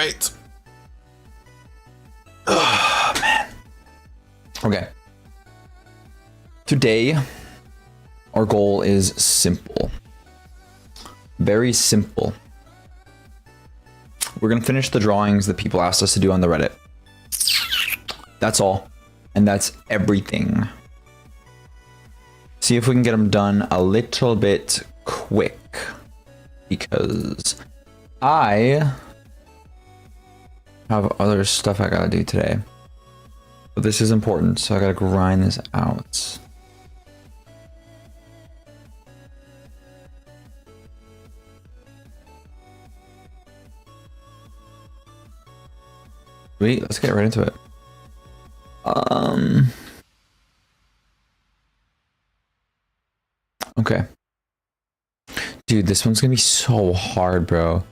right. Oh, man. Okay. Today, our goal is simple. Very simple. We're going to finish the drawings that people asked us to do on the Reddit. That's all. And that's everything. See if we can get them done a little bit quick. Because I have other stuff I gotta do today. But this is important, so I gotta grind this out. Sweet, let's get right into it. Okay. Dude, this one's gonna be so hard, bro.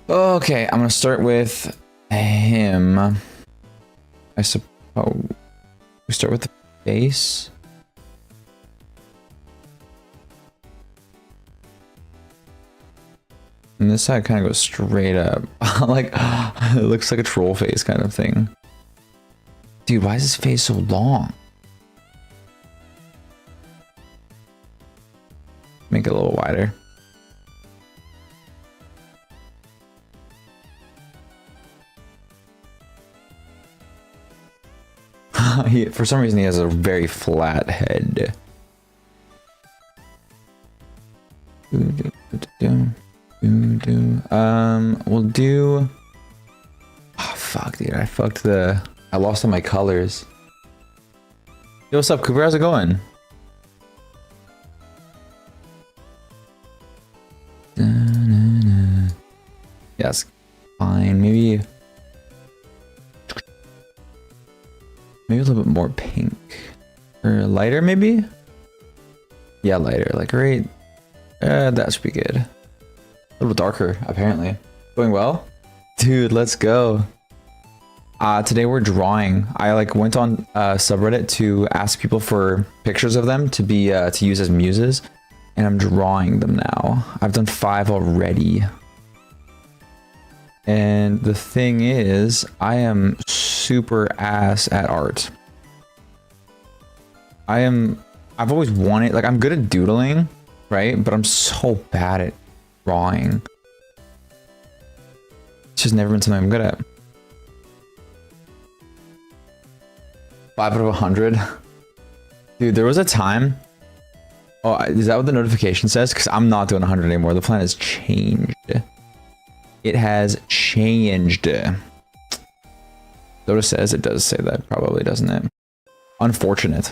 Okay, I'm gonna start with him. I suppose we start with the face. And this side kind of goes straight up. Like, it looks like a troll face kind of thing. Dude, why is his face so long? Make it a little wider. For some reason, he has a very flat head. We'll do... Oh, fuck, dude. I lost all my colors. Yo, what's up, Cooper? How's it going? Yes, fine. Maybe a little bit more pink or lighter, maybe. Yeah, lighter. Like right. That should be good. A little darker, apparently. Going well, dude. Let's go. Today we're drawing. I went on subreddit to ask people for pictures of them to be to use as muses, and I'm drawing them now. I've done 5 already. And the thing is, I am super ass at art. I've always wanted, like, I'm good at doodling, right? But I'm so bad at drawing. It's just never been something I'm good at. 5 out of 100. Dude, there was a time. Oh, is that what the notification says? Because I'm not doing 100 anymore. The plan has changed. It has changed. So it says, it does say that, probably, doesn't it? Unfortunate.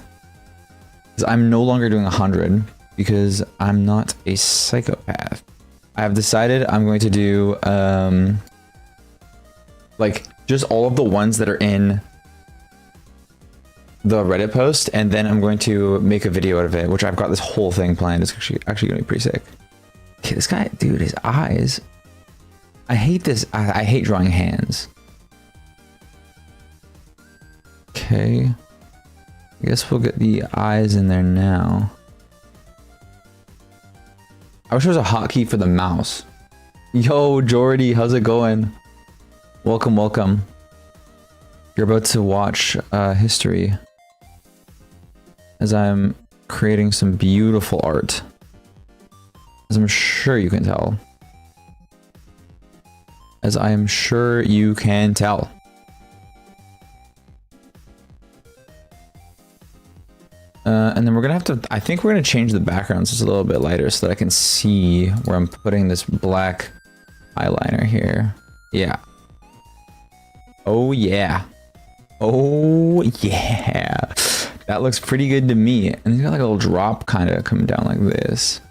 Because I'm no longer doing 100 because I'm not a psychopath. I have decided I'm going to do like just all of the ones that are in the Reddit post, and then I'm going to make a video out of it, which I've got this whole thing planned. It's actually gonna be pretty sick. Okay, this guy, dude, his eyes. I hate this. I hate drawing hands. Okay. I guess we'll get the eyes in there now. I wish there was a hotkey for the mouse. Yo, Jordy, how's it going? Welcome, welcome. You're about to watch history as I'm creating some beautiful art, as I'm sure you can tell. As I am sure you can tell. And then we're gonna have to, I think we're gonna change the backgrounds just a little bit lighter so that I can see where I'm putting this black eyeliner here. Yeah. Oh yeah. Oh yeah. That looks pretty good to me. And he's got like a little drop kind of coming down like this.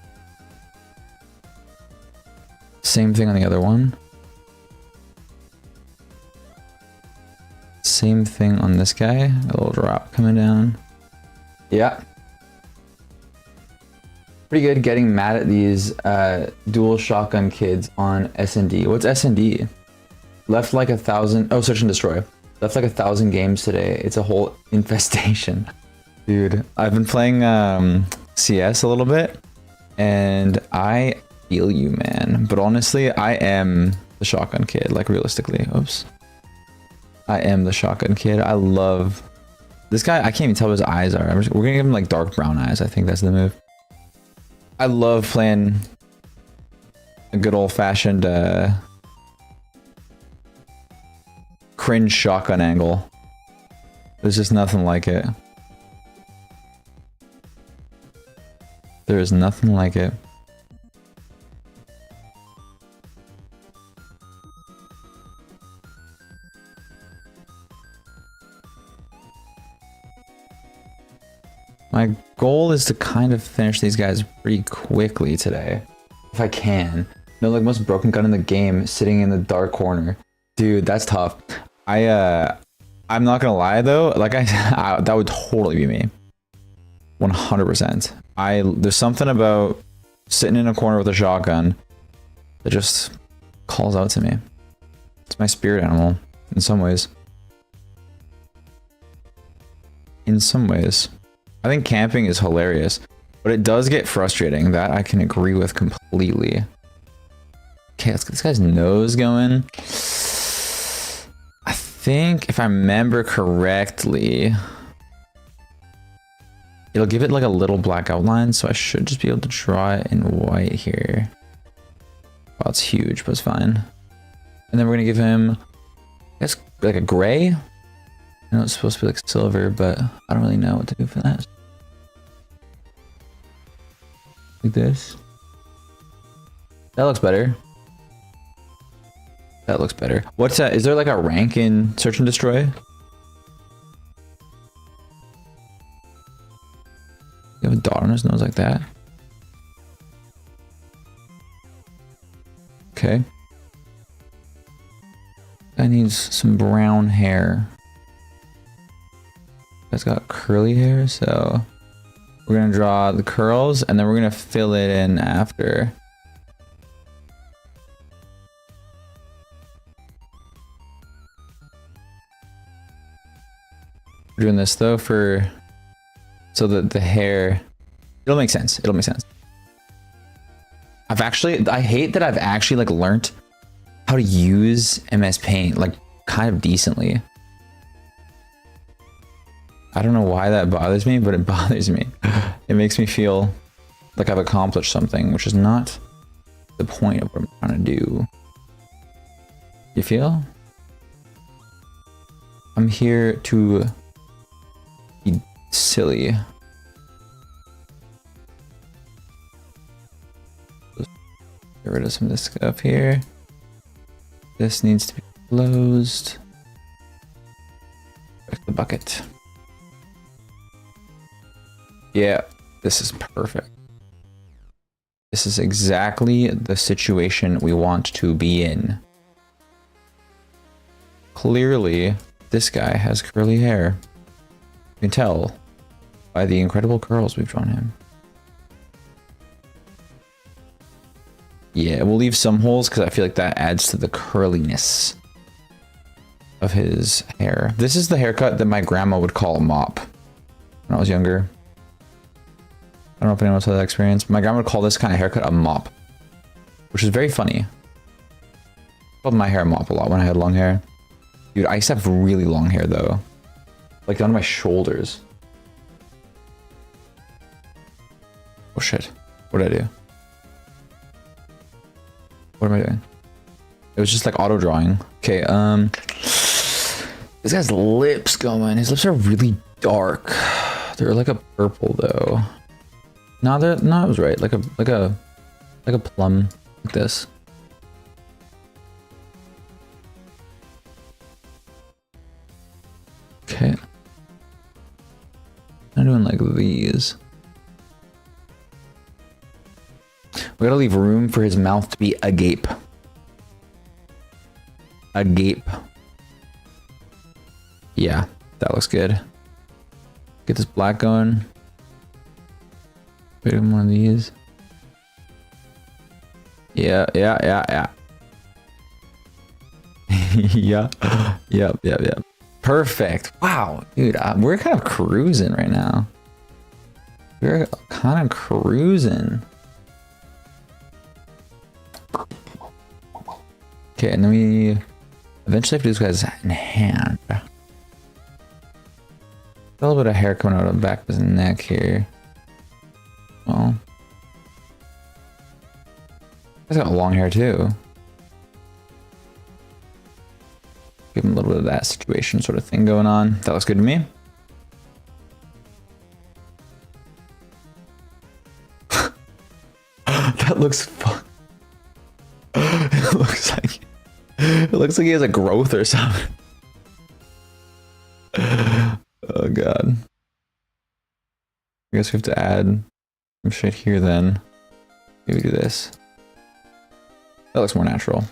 Same thing on the other one. Same thing on this guy. A little drop coming down. Yeah. Pretty good getting mad at these dual shotgun kids on S&D. What's S&D? Left like 1,000. Oh, search and destroy. Left like 1,000 games today. It's a whole infestation. Dude, I've been playing CS a little bit, and I feel you, man. But honestly, I am the shotgun kid, like realistically. Oops. I am the shotgun kid. I love this guy. I can't even tell what his eyes are. We're gonna give him like dark brown eyes. I think that's the move. I love playing a good old-fashioned cringe shotgun angle. There's just nothing like it. There is nothing like it. My goal is to kind of finish these guys pretty quickly today. If I can. No, like most broken gun in the game, sitting in the dark corner. Dude, that's tough. I'm not gonna lie though, like that would totally be me. 100%. There's something about sitting in a corner with a shotgun that just calls out to me. It's my spirit animal in some ways. In some ways. I think camping is hilarious, but it does get frustrating. That I can agree with completely. Okay, let's get this guy's nose going. I think if I remember correctly, it'll give it like a little black outline, so I should just be able to draw it in white here. Well, it's huge, but it's fine. And then we're gonna give him, I guess, like a gray. I know it's supposed to be like silver, but I don't really know what to do for that. Like this. That looks better. That looks better. What's that? Is there like a rank in Search and Destroy? You have a dot on his nose like that. Okay. Guy needs some brown hair. Guy's got curly hair, so we're gonna draw the curls and then we're gonna fill it in after. We're doing this though so that the hair, it'll make sense. It'll make sense. I hate that I've actually like learned how to use MS Paint like kind of decently. I don't know why that bothers me, but it bothers me. It makes me feel like I've accomplished something, which is not the point of what I'm trying to do. You feel? I'm here to be silly. Get rid of some of this stuff here. This needs to be closed. Back to the bucket. Yeah, this is perfect. This is exactly the situation we want to be in. Clearly, this guy has curly hair. You can tell by the incredible curls we've drawn him. Yeah, we'll leave some holes because I feel like that adds to the curliness of his hair. This is the haircut that my grandma would call a mop when I was younger. I don't know if anyone else had that experience. My grandma would call this kind of haircut a mop, which is very funny. I called my hair a mop a lot when I had long hair. Dude, I used to have really long hair though. Like down to my shoulders. Oh shit. What did I do? What am I doing? It was just like auto drawing. Okay, this guy's lips going. His lips are really dark. They're like a purple though. No, it was right. Like a plum, like this. Okay. I'm doing like these. We gotta leave room for his mouth to be agape. Agape. Yeah, that looks good. Get this black going. Put him one of these. Yeah. Yeah. Yep. Perfect. Wow, dude, we're kind of cruising right now. We're kind of cruising. Okay, and then we eventually have to do this guy's in hand. A little bit of hair coming out of the back of his neck here. Well, he's got long hair too. Give him a little bit of that situation sort of thing going on. That looks good to me. That looks fun. It looks like he has a growth or something. Oh god. I guess we have to add some shit here then. Maybe do this. That looks more natural.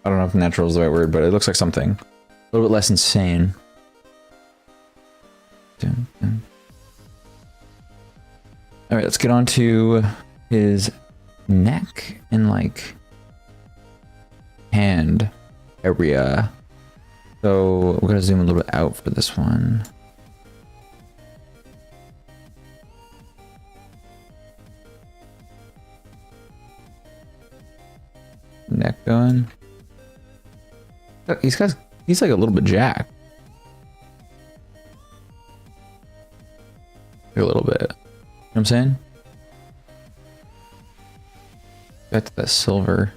I don't know if natural is the right word, but it looks like something. A little bit less insane. Alright, let's get on to his neck and like hand area. So we're gonna zoom a little bit out for this one. Neck going. He's like a little bit jacked. A little bit. You know what I'm saying? Back to that silver.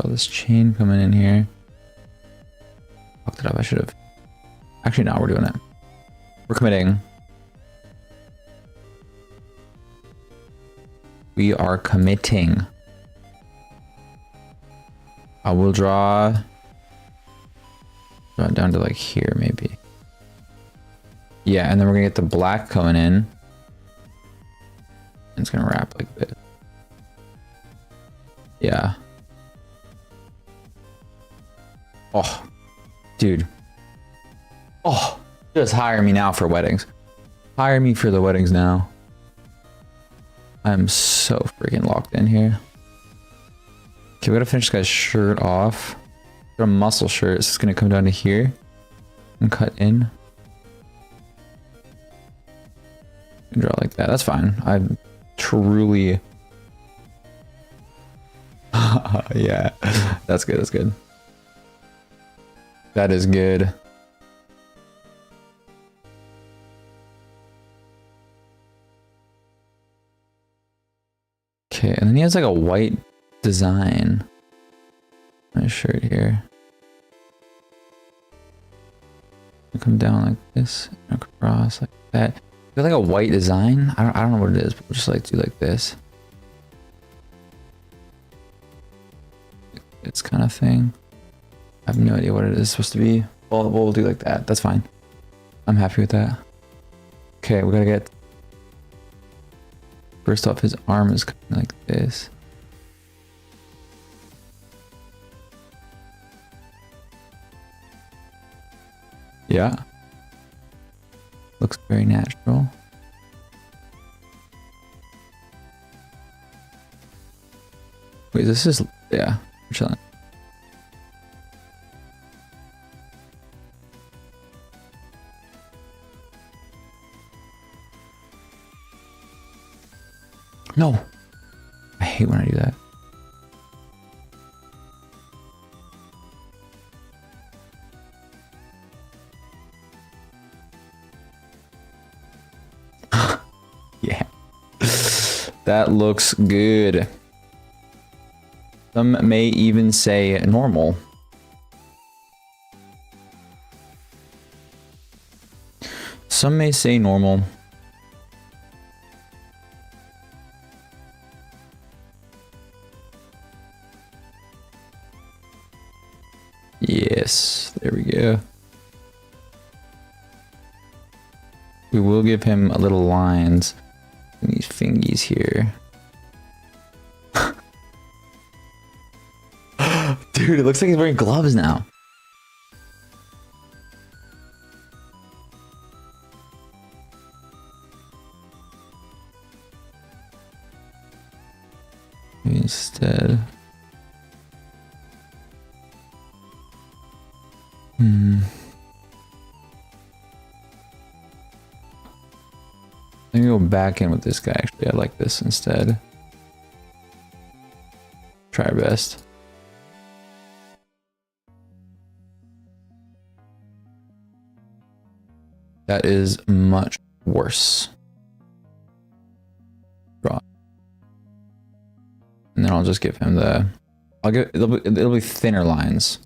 All this chain coming in here. Fucked it up. I should have. Actually, no, we're doing it. We're committing. We are committing. I will draw it down to like here, maybe. Yeah, and then we're gonna get the black coming in. And it's gonna wrap like this. Yeah. Oh, dude. Oh, just hire me now for weddings. Hire me for the weddings now. I'm so freaking locked in here. Okay, we gotta finish this guy's shirt off. Got a muscle shirt. It's just gonna come down to here and cut in. And draw like that. That's fine. I'm truly. Yeah, that's good. That's good. That is good. Okay, and then he has like a white design on his shirt here. Come down like this, across like that. Got like a white design. I don't know what it is, but we'll just like do like this. It's kind of thing. I have no idea what it is supposed to be. Well, we'll do like that. That's fine. I'm happy with that. Okay, we gotta get. First off, his arm is coming like this. Yeah. Looks very natural. Wait, this is, yeah, we're chilling. No. I hate when I do that. Yeah. That looks good. Some may even say normal. Some may say normal. Yes, there we go. We will give him a little lines in these fingies here. Dude, it looks like he's wearing gloves now. Maybe instead. Let me go back in with this guy. Actually, I like this instead. try our best. That is much worse. Draw. And then I'll just give him the... it'll be thinner lines.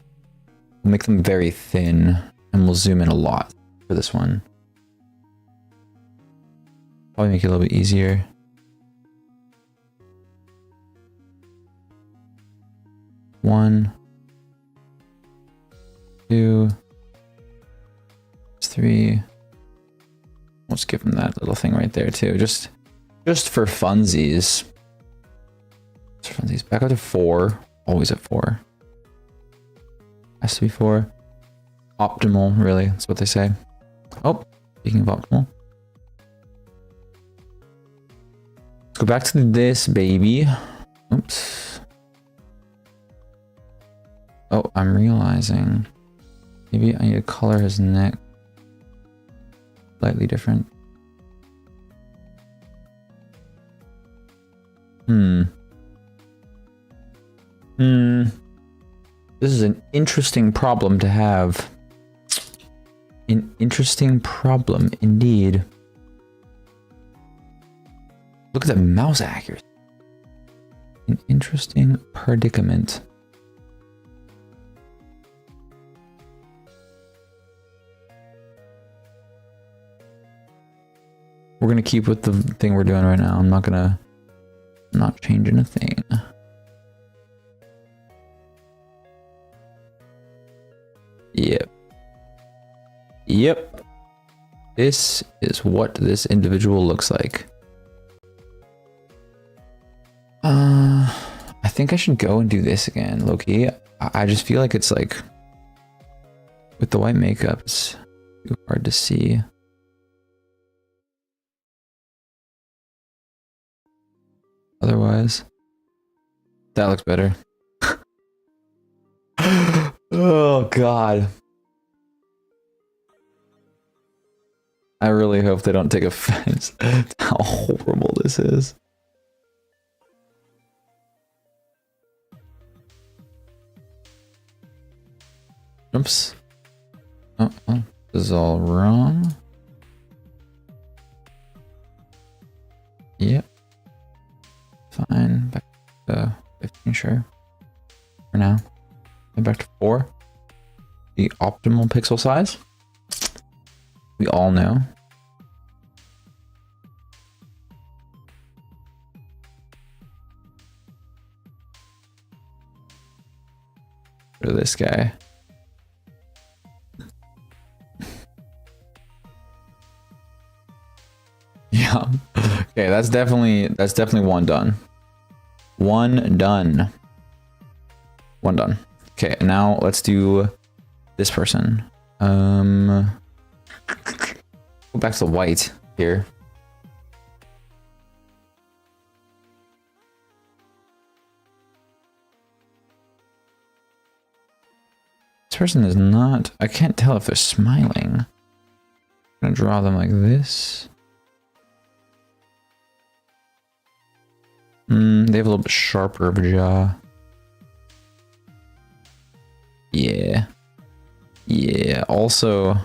We'll make them very thin, and we'll zoom in a lot for this one. Probably make it a little bit easier. One, two, three. Let's give him that little thing right there too, just for funsies. Just for funsies. Back up to 4. Always at 4. Has to be 4. Optimal, really. That's what they say. Oh, speaking of optimal. Let's go back to this baby. Oops. Oh, I'm realizing maybe I need to color his neck slightly different. This is an interesting problem to have. An interesting problem indeed. Look at the mouse accuracy. An interesting predicament. We're gonna keep with the thing we're doing right now. I'm not changing a thing. Yep. Yep. This is what this individual looks like. I think I should go and do this again, low-key. I just feel like it's like, with the white makeup, it's too hard to see. Otherwise, that looks better. Oh god. I really hope they don't take offense to how horrible this is. Oops. Oh, this is all wrong. Yep. Fine. Back to 15, sure. For now. And back to 4. The optimal pixel size. We all know. Look at this guy. Yeah. Okay, that's definitely one done. One done. One done. Okay, now let's do this person. Go back to the white here. This person is not... I can't tell if they're smiling. I'm gonna draw them like this. They have a little bit sharper of a jaw. Yeah. Yeah, also,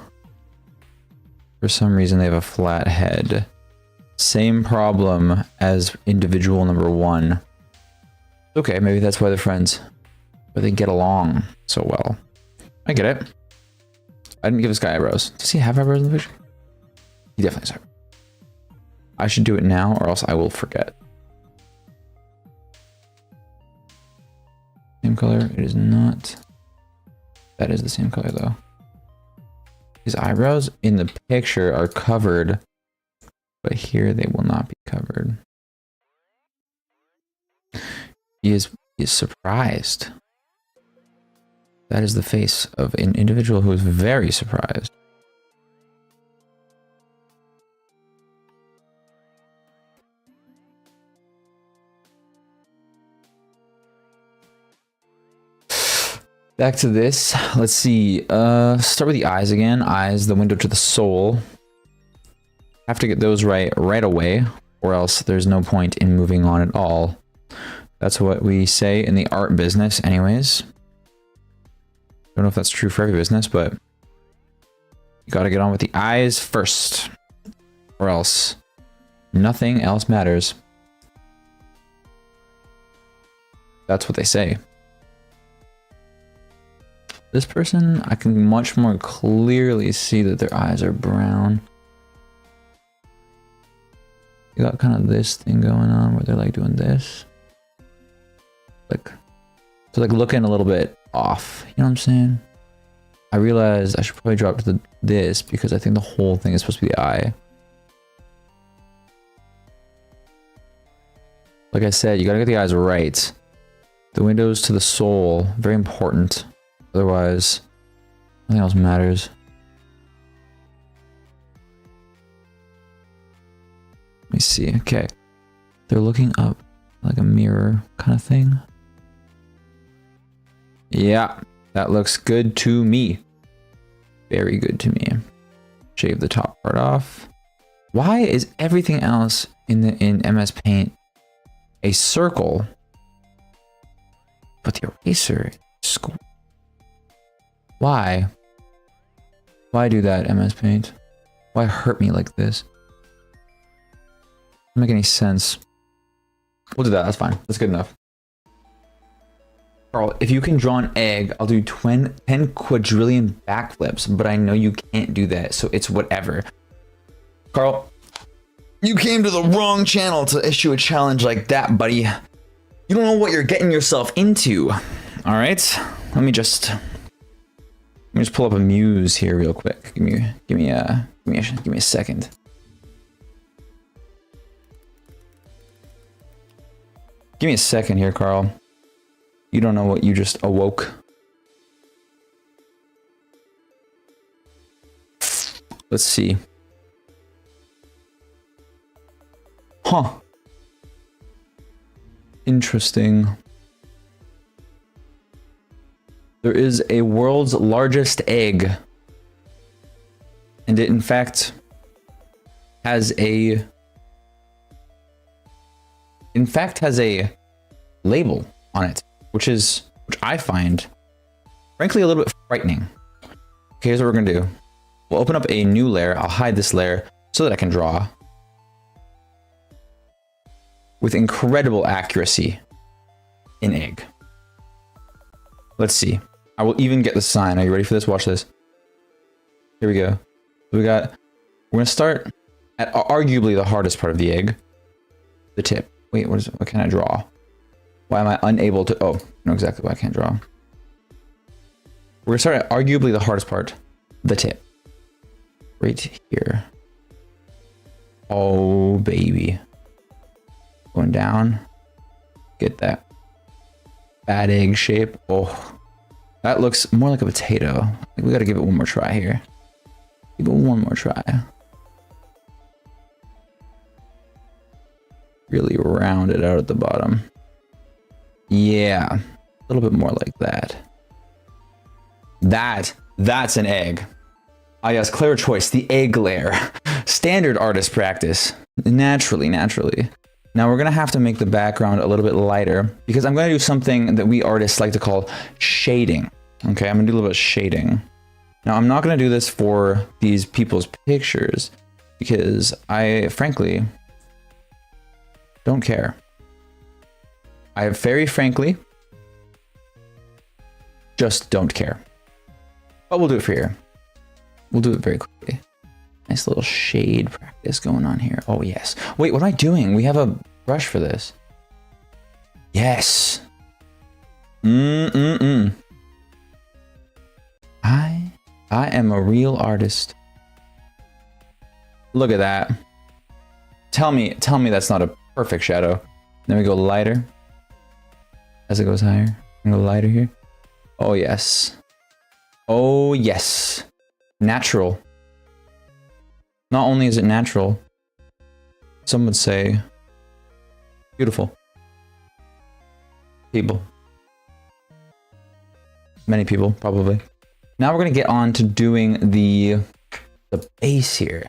for some reason they have a flat head. Same problem as individual number 1. Okay, maybe that's why they're friends. But they get along so well. I get it. I didn't give this guy eyebrows. Does he have eyebrows in the picture? He definitely has eyebrows. I should do it now or else I will forget. Same color? It is not. That is the same color though. His eyebrows in the picture are covered, but here they will not be covered. He is surprised. That is the face of an individual who is very surprised. Back to this. Let's see. Start with the eyes again. Eyes, the window to the soul. Have to get those right away, or else there's no point in moving on at all. That's what we say in the art business anyways. Don't know if that's true for every business, but you gotta get on with the eyes first, or else nothing else matters. That's what they say. This person, I can much more clearly see that their eyes are brown. You got kind of this thing going on where they're like doing this. Like, so like looking a little bit off, you know what I'm saying? I realized I should probably drop to this because I think the whole thing is supposed to be the eye. Like I said, you gotta get the eyes right. The windows to the soul, very important. Otherwise, nothing else matters. Let me see. Okay. They're looking up like a mirror kind of thing. Yeah, that looks good to me. Very good to me. Shave the top part off. Why is everything else in MS Paint a circle, but the eraser is square? Why? Why do that, MS Paint? Why hurt me like this? Doesn't make any sense. We'll do that. That's fine. That's good enough. Carl, if you can draw an egg, I'll do 10 quadrillion backflips, but I know you can't do that, so it's whatever. Carl, you came to the wrong channel to issue a challenge like that, buddy. You don't know what you're getting yourself into. All right, let me just pull up a muse here real quick. Give me a second. Give me a second here, Carl. You don't know what you just awoke. Let's see. Huh. Interesting. There is a world's largest egg. And it in fact has a label on it, which I find frankly a little bit frightening. Okay, here's what we're gonna do. We'll open up a new layer. I'll hide this layer so that I can draw with incredible accuracy an egg. Let's see. I will even get the sign. Are you ready for this? Watch this. Here we go. We're gonna start at arguably the hardest part of the egg, the tip. Wait, what can I draw? Why am I unable to? Oh, I know exactly why I can't draw. We're gonna start at arguably the hardest part, the tip. Right here. Oh, baby. Going down. Get that bad egg shape. Oh, that looks more like a potato. I think we gotta give it one more try here. Give it one more try. Really round it out at the bottom. Yeah, a little bit more like that. That's an egg. Ah yes, clear choice, the egg layer. Standard artist practice. Naturally. Now we're gonna have to make the background a little bit lighter because I'm gonna do something that we artists like to call shading. Okay, I'm gonna do a little bit of shading. Now I'm not gonna do this for these people's pictures because I frankly don't care. I very frankly just don't care. But we'll do it for here. We'll do it very quickly. Nice little shade practice going on here. Oh yes. Wait, what am I doing? We have a brush for this. Yes. I am a real artist. Look at that. Tell me that's not a perfect shadow. Then we go lighter as it goes higher. We go lighter here. Oh yes. Oh yes. Natural. Not only is it natural, some would say beautiful. People. Many people, probably. Now we're gonna get on to doing the base here.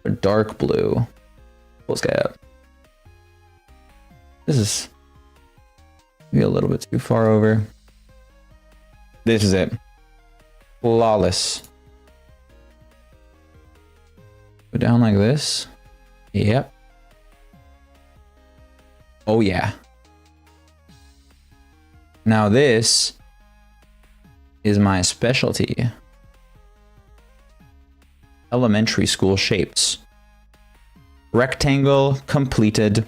A dark blue. Pull this guy up. This Maybe a little bit too far over. This is it. Flawless. Go down like this. Yep. Oh yeah. Now this is my specialty. Elementary school shapes. Rectangle completed.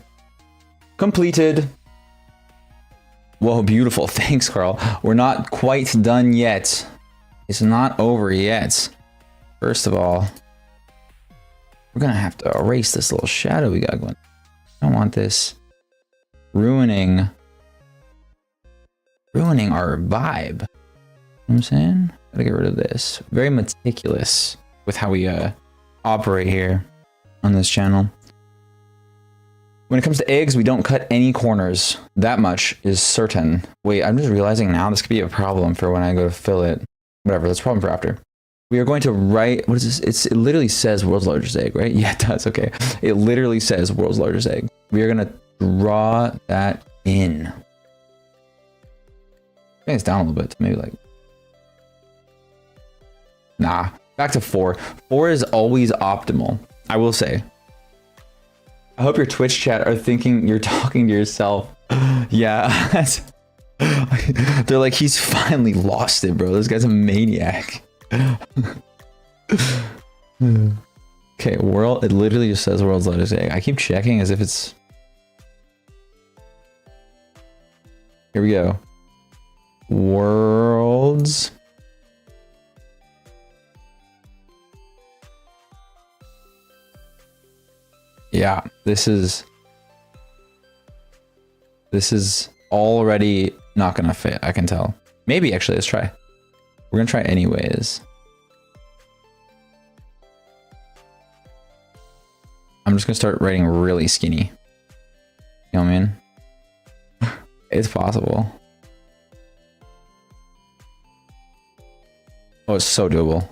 Completed. Whoa, beautiful. Thanks, Carl. We're not quite done yet. It's not over yet. First of all, we're gonna have to erase this little shadow we got going. I don't want this ruining our vibe. You know what I'm saying? Gotta get rid of this. Very meticulous with how we operate here on this channel. When it comes to eggs, we don't cut any corners. That much is certain. Wait, I'm just realizing now this could be a problem for when I go to fill it. Whatever, that's a problem for after. We are going to write, what is this? It literally says world's largest egg, right? Yeah, it does, okay. It literally says world's largest egg. We are gonna draw that in. Bring this down a little bit, maybe like, nah, back to 4. 4 is always optimal, I will say. I hope your Twitch chat are thinking you're talking to yourself. Yeah, they're like, he's finally lost it, bro. This guy's a maniac. Okay, world, it literally just says world's largest egg. I keep checking as if it's... Here we go. World's... Yeah, this is already not gonna fit, I can tell. Maybe actually, let's try. We're gonna try anyways. I'm just gonna start writing really skinny. You know what I mean? It's possible. Oh, it's so doable.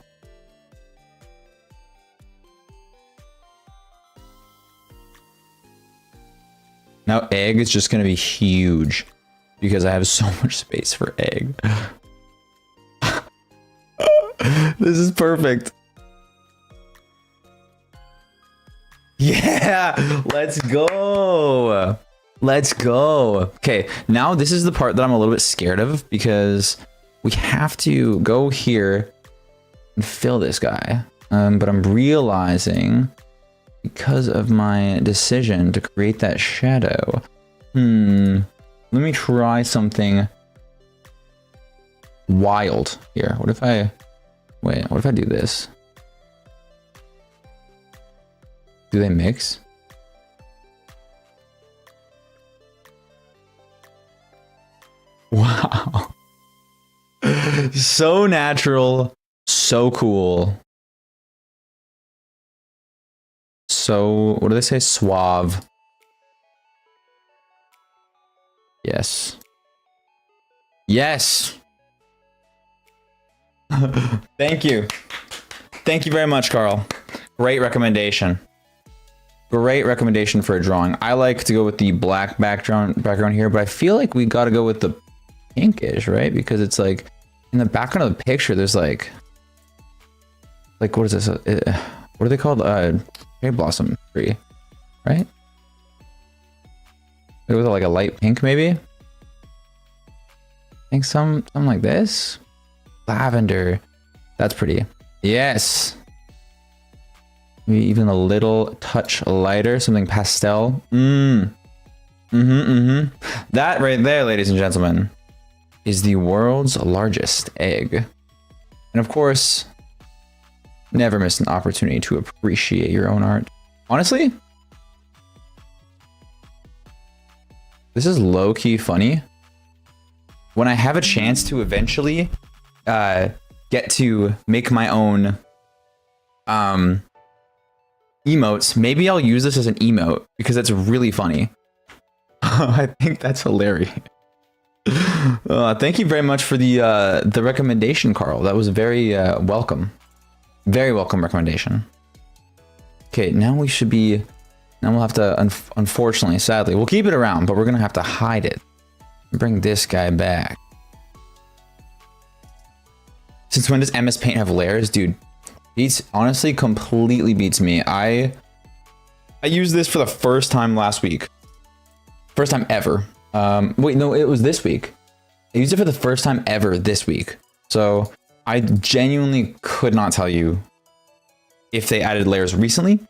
Now egg is just gonna be huge because I have so much space for egg. This is perfect. Yeah, let's go. Let's go. Okay, now this is the part that I'm a little bit scared of because we have to go here and fill this guy. But I'm realizing because of my decision to create that shadow. Let me try something wild here. What if I, wait, what if I do this? Do they mix? Wow. So natural, so cool. So, what do they say? Suave. Yes. Yes! Thank you. Thank you very much, Carl. Great recommendation. Great recommendation for a drawing. I like to go with the black background here, but I feel like we gotta go with the pinkish, right? Because it's like, in the background of the picture, there's like what is this? What are they called? Cherry blossom tree, right? It was like a light pink, maybe. I think something like this. Lavender. That's pretty. Yes. Maybe even a little touch lighter, something pastel. That right there, ladies and gentlemen, is the world's largest egg. And of course, never miss an opportunity to appreciate your own art. Honestly, this is low-key funny. When I have a chance to eventually get to make my own emotes, maybe I'll use this as an emote because that's really funny. I think that's hilarious. Thank you very much for the recommendation, Carl. That was very welcome. Very welcome recommendation. Okay, now we should be... Now we'll have to, unfortunately, sadly, we'll keep it around, but we're going to have to hide it. Bring this guy back. Since when does MS Paint have layers? Dude, beats, honestly, completely beats me. I used this for the first time last week. First time ever. Wait, no, it was this week. I used it for the first time ever this week. So I genuinely could not tell you if they added layers recently,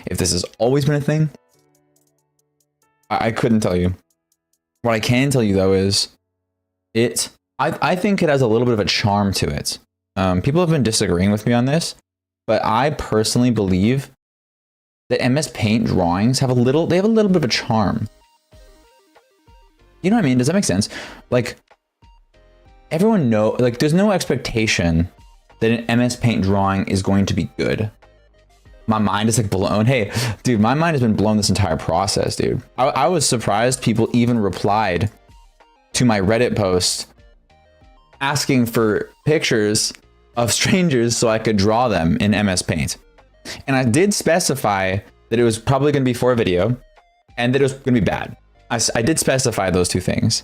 if this has always been a thing. I couldn't tell you. What I can tell you though is I think it has a little bit of a charm to it. People have been disagreeing with me on this, but I personally believe that MS Paint drawings have a little bit of a charm. You know what I mean? Does that make sense? Like, everyone like, there's no expectation that an MS Paint drawing is going to be good. My mind is like blown. Hey, dude, my mind has been blown this entire process, dude. I was surprised people even replied to my Reddit post asking for pictures of strangers so I could draw them in MS Paint. And I did specify that it was probably going to be for a video and that it was going to be bad. I did specify those two things.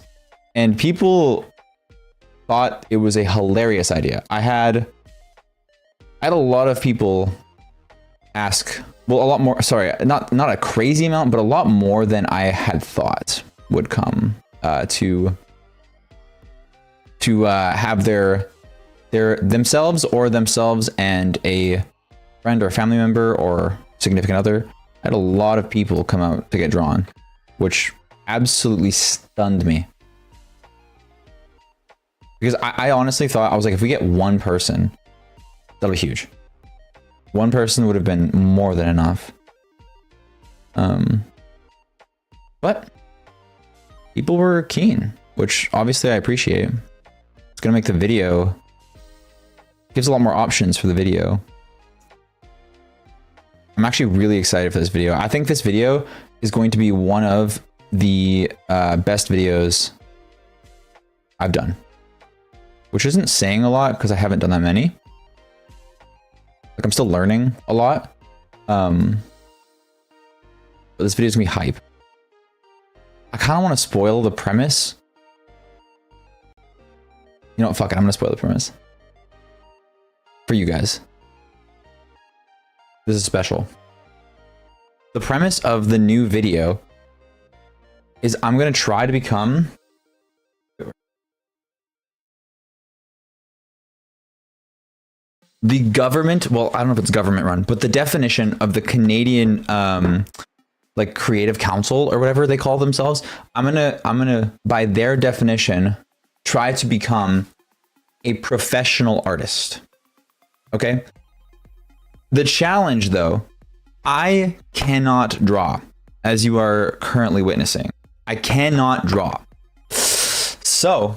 And people thought it was a hilarious idea. I had a lot of people ask, well, a lot more, sorry, not a crazy amount, but a lot more than I had thought would come to have their themselves and a friend or family member or significant other. I had a lot of people come out to get drawn, which absolutely stunned me. Because I honestly thought, I was like, if we get one person, that'll be huge. One person would have been more than enough. But people were keen, which obviously I appreciate. It's gonna make the video, gives a lot more options for the video. I'm actually really excited for this video. I think this video is going to be one of the best videos I've done, which isn't saying a lot because I haven't done that many. Like, I'm still learning a lot. But this video is gonna be hype. I kind of want to spoil the premise. You know what? Fuck it. I'm gonna spoil the premise for you guys. This is special. The premise of the new video is I'm gonna try to become the government. Well, I don't know if it's government run, but the definition of the Canadian like creative council or whatever they call themselves. I'm gonna by their definition try to become a professional artist. Okay. The challenge though, I cannot draw, as you are currently witnessing. I cannot draw. So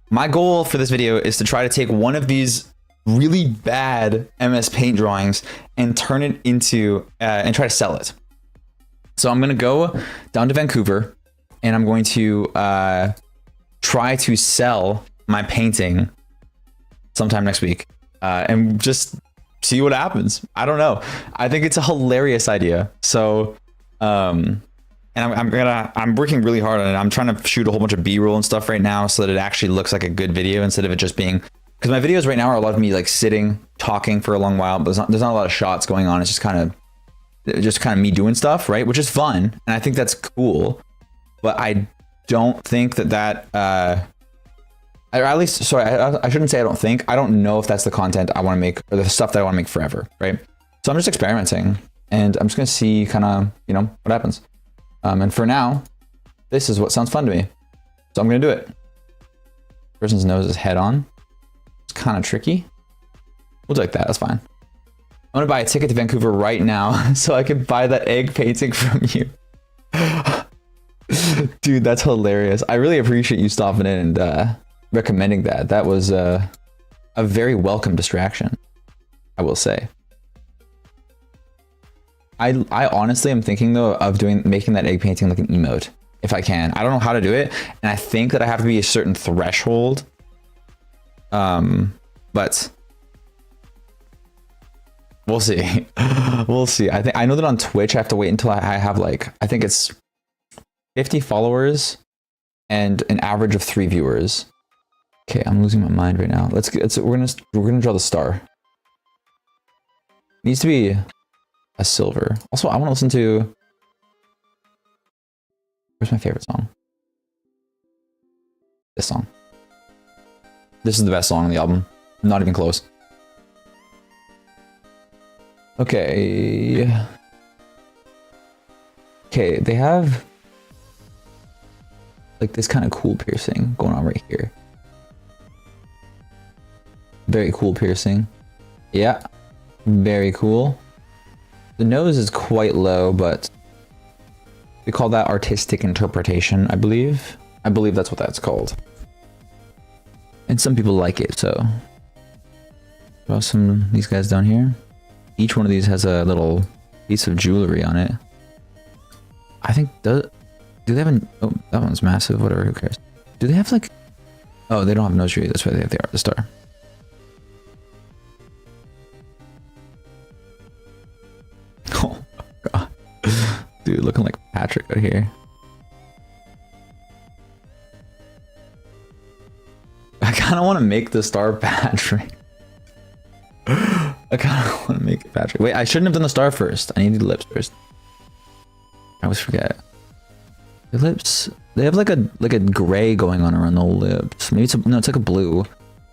my goal for this video is to try to take one of these really bad MS Paint drawings and turn it into, and try to sell it. So I'm going to go down to Vancouver and I'm going to try to sell my painting sometime next week and just see what happens. I don't know. I think it's a hilarious idea. So, and I'm working really hard on it. I'm trying to shoot a whole bunch of B-roll and stuff right now so that it actually looks like a good video instead of it just being, because my videos right now are a lot of me like sitting, talking for a long while, but there's not a lot of shots going on. It's just kind of me doing stuff, right? Which is fun. And I think that's cool, but I don't think that, or at least, sorry, I shouldn't say I don't think. I don't know if that's the content I want to make or the stuff that I want to make forever, right? So I'm just experimenting and I'm just going to see kind of, you know, what happens. And for now, this is what sounds fun to me. So I'm going to do it. Person's nose is head on. It's kind of tricky. We'll do like that. That's fine. I'm going to buy a ticket to Vancouver right now so I can buy that egg painting from you. Dude, that's hilarious. I really appreciate you stopping in and recommending that. That was a very welcome distraction, I will say. I honestly am thinking though of making that egg painting like an emote if I can. I don't know how to do it, and I think that I have to be a certain threshold. But we'll see. We'll see. I know that on Twitch I have to wait until I have like, I think it's 50 followers and an average of 3 viewers. Okay, I'm losing my mind right now. We're gonna draw the star. It needs to be a silver. Also, I want to listen to. Where's my favorite song? This song. This is the best song on the album. Not even close. Okay. Okay, they have like this kind of cool piercing going on right here. Very cool piercing. Yeah. Very cool. The nose is quite low, but we call that artistic interpretation, I believe. I believe that's what that's called. And some people like it, so. Draw some of these guys down here. Each one of these has a little piece of jewelry on it. I think, do they have an, oh, that one's massive, whatever, who cares. Do they have like, oh, they don't have nose jewelry, that's why they have the star. Oh my god. Dude, looking like Patrick out here. I kind of want to make the star Patrick. I kind of want to make it Patrick. Wait, I shouldn't have done the star first. I needed the lips first. I always forget. The lips, they have like a gray going on around the lips. Maybe it's no, it's like a blue.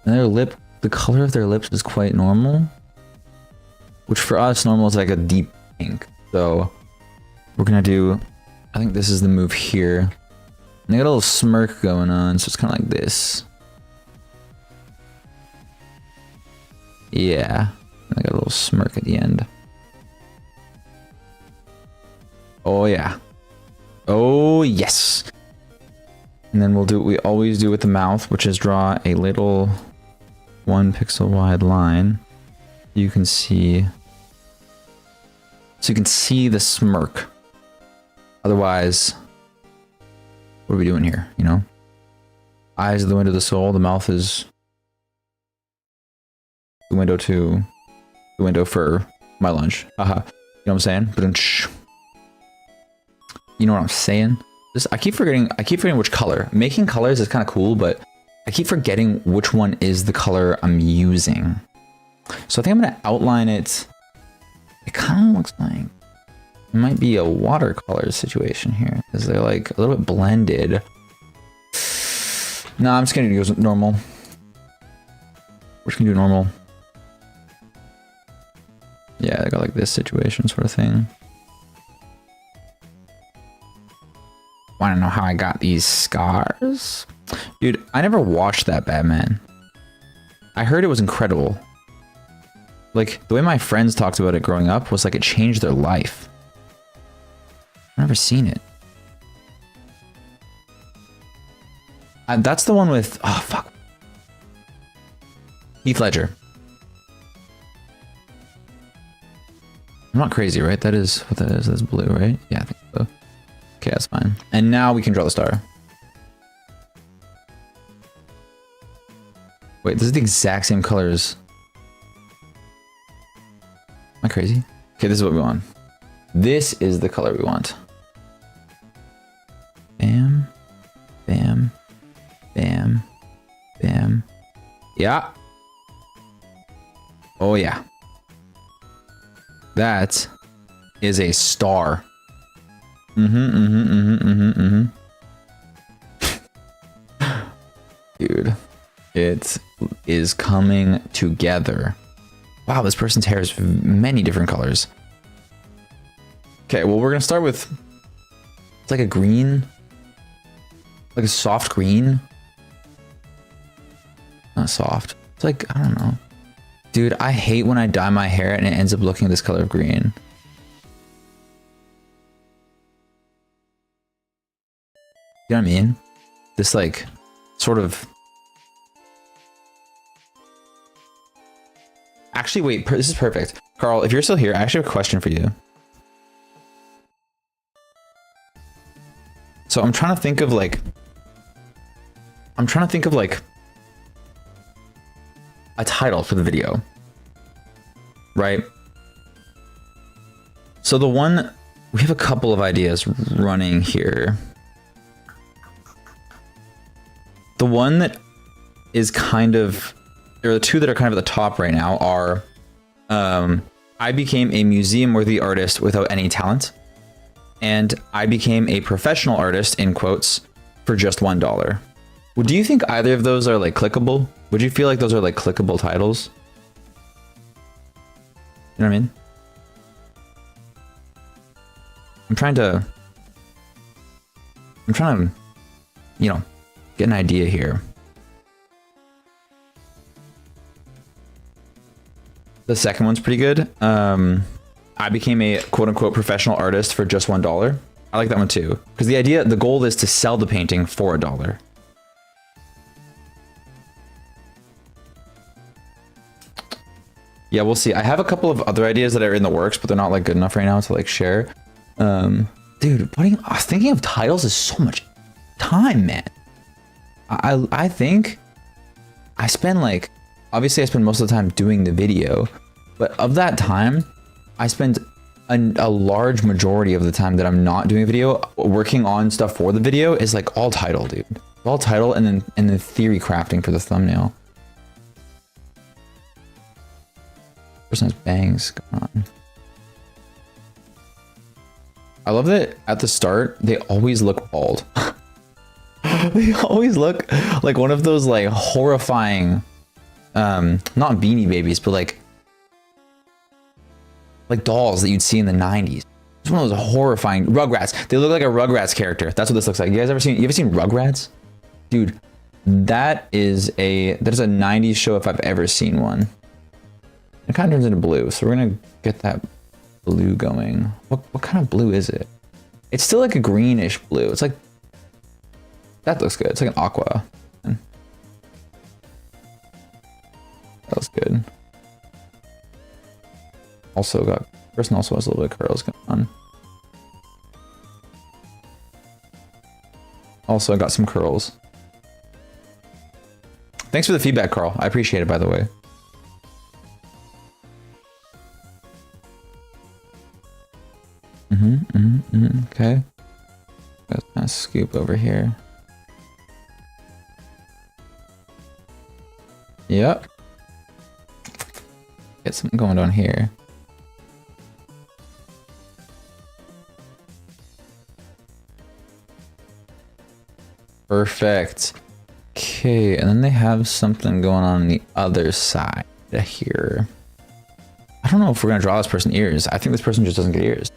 And their lip, the color of their lips is quite normal. Which for us, normal is like a deep pink. So we're gonna do, I think this is the move here. And they got a little smirk going on, so it's kind of like this. Yeah, I got a little smirk at the end. Oh yeah. Oh yes. And then we'll do what we always do with the mouth, which is draw a little 1 pixel wide line. You can see, so you can see the smirk. Otherwise, what are we doing here, you know? Eyes are the window of the soul, the mouth is the window to the window for my lunch. Haha. You know what I'm saying? You know what I'm saying? I keep forgetting which color. Making colors is kind of cool, but I keep forgetting which one is the color I'm using. So I think I'm gonna outline it. It kind of looks like it might be a watercolor situation here, because they're like a little bit blended. No, I'm just gonna use normal. We're just gonna do normal. Yeah, I got like this situation sort of thing. Wanna know how I got these scars? Dude, I never watched that Batman. I heard it was incredible. Like, the way my friends talked about it growing up was like it changed their life. I've never seen it. That's the one with, oh fuck. Heath Ledger. I'm not crazy, right? That is what that is. That's blue, right? Yeah, I think so. Okay, that's fine. And now we can draw the star. Wait, this is the exact same colors. Am I crazy? Okay, this is what we want. This is the color we want. Bam, bam, bam, bam. Yeah. Oh yeah. That is a star. Dude, it is coming together. Wow, this person's hair is many different colors. Okay, well, we're gonna start with, it's like a green, like a soft green. Not soft. It's like, I don't know. Dude, I hate when I dye my hair and it ends up looking this color of green. You know what I mean? This like sort of. Actually, wait, this is perfect. Carl, if you're still here, I actually have a question for you. So I'm trying to think of like a title for the video, right? So the one, we have a couple of ideas running here. one that is kind of, or the two that are kind of at the top right now are, I became a museum-worthy artist without any talent, and I became a professional artist, in quotes, for just $1. Well, do you think either of those are like clickable? Would you feel like those are like clickable titles? You know what I mean? I'm trying to, you know, get an idea here. The second one's pretty good. I became a quote-unquote professional artist for just $1. I like that one too, because the goal is to sell the painting for $1. Yeah, we'll see. I have a couple of other ideas that are in the works, but they're not like good enough right now to like share. Dude, thinking of titles is so much time, man. I think I spend like, obviously I spend most of the time doing the video, but of that time, I spend a large majority of the time that I'm not doing a video, working on stuff for the video is like all title, dude. All title and then theory crafting for the thumbnail. Person has bangs going on. I love that at the start, they always look bald. They always look like one of those like horrifying, not Beanie Babies, but like dolls that you'd see in the 90s. It's one of those horrifying Rugrats. They look like a Rugrats character. That's what this looks like. You ever seen Rugrats? Dude, that is a 90s show if I've ever seen one. It kind of turns into blue, so we're gonna get that blue going. What kind of blue is it? It's still like a greenish blue. It's like, that looks good. It's like an aqua. That looks good. Person also has a little bit of curls going on. Also, I got some curls. Thanks for the feedback, Carl. I appreciate it, by the way. Okay. Got a scoop over here. Yep. Get something going on here. Perfect. Okay, and then they have something going on the other side here. I don't know if we're gonna draw this person ears. I think this person just doesn't get ears.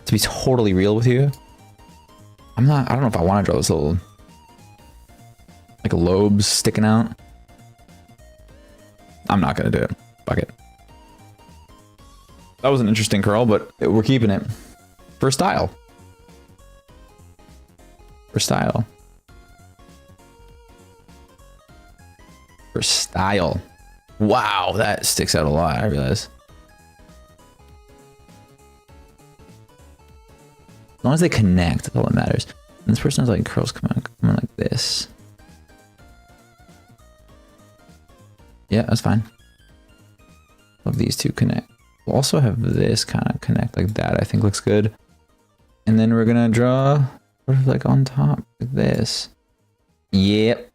To be totally real with you, I don't know if I want to draw this little like lobes sticking out. I'm not gonna do it. Fuck it. That was an interesting curl, but we're keeping it for style. For style. For style. Wow, that sticks out a lot, I realize. As long as they connect, that's all that matters. And this person has like curls coming like this. Yeah, that's fine. Love these two connect. We'll also have this kind of connect like that, I think looks good. And then we're gonna draw sort of like on top like this. Yep.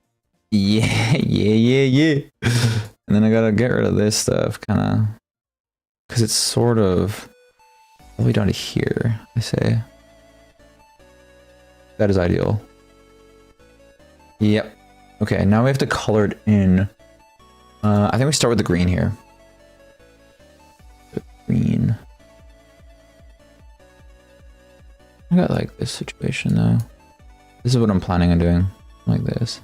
Yeah. And then I gotta get rid of this stuff, kind of, because it's sort of all the way down to here, I say. That is ideal. Yep. Okay, now we have to color it in. I think we start with the green here. The green. I got like this situation though. This is what I'm planning on doing. Like this.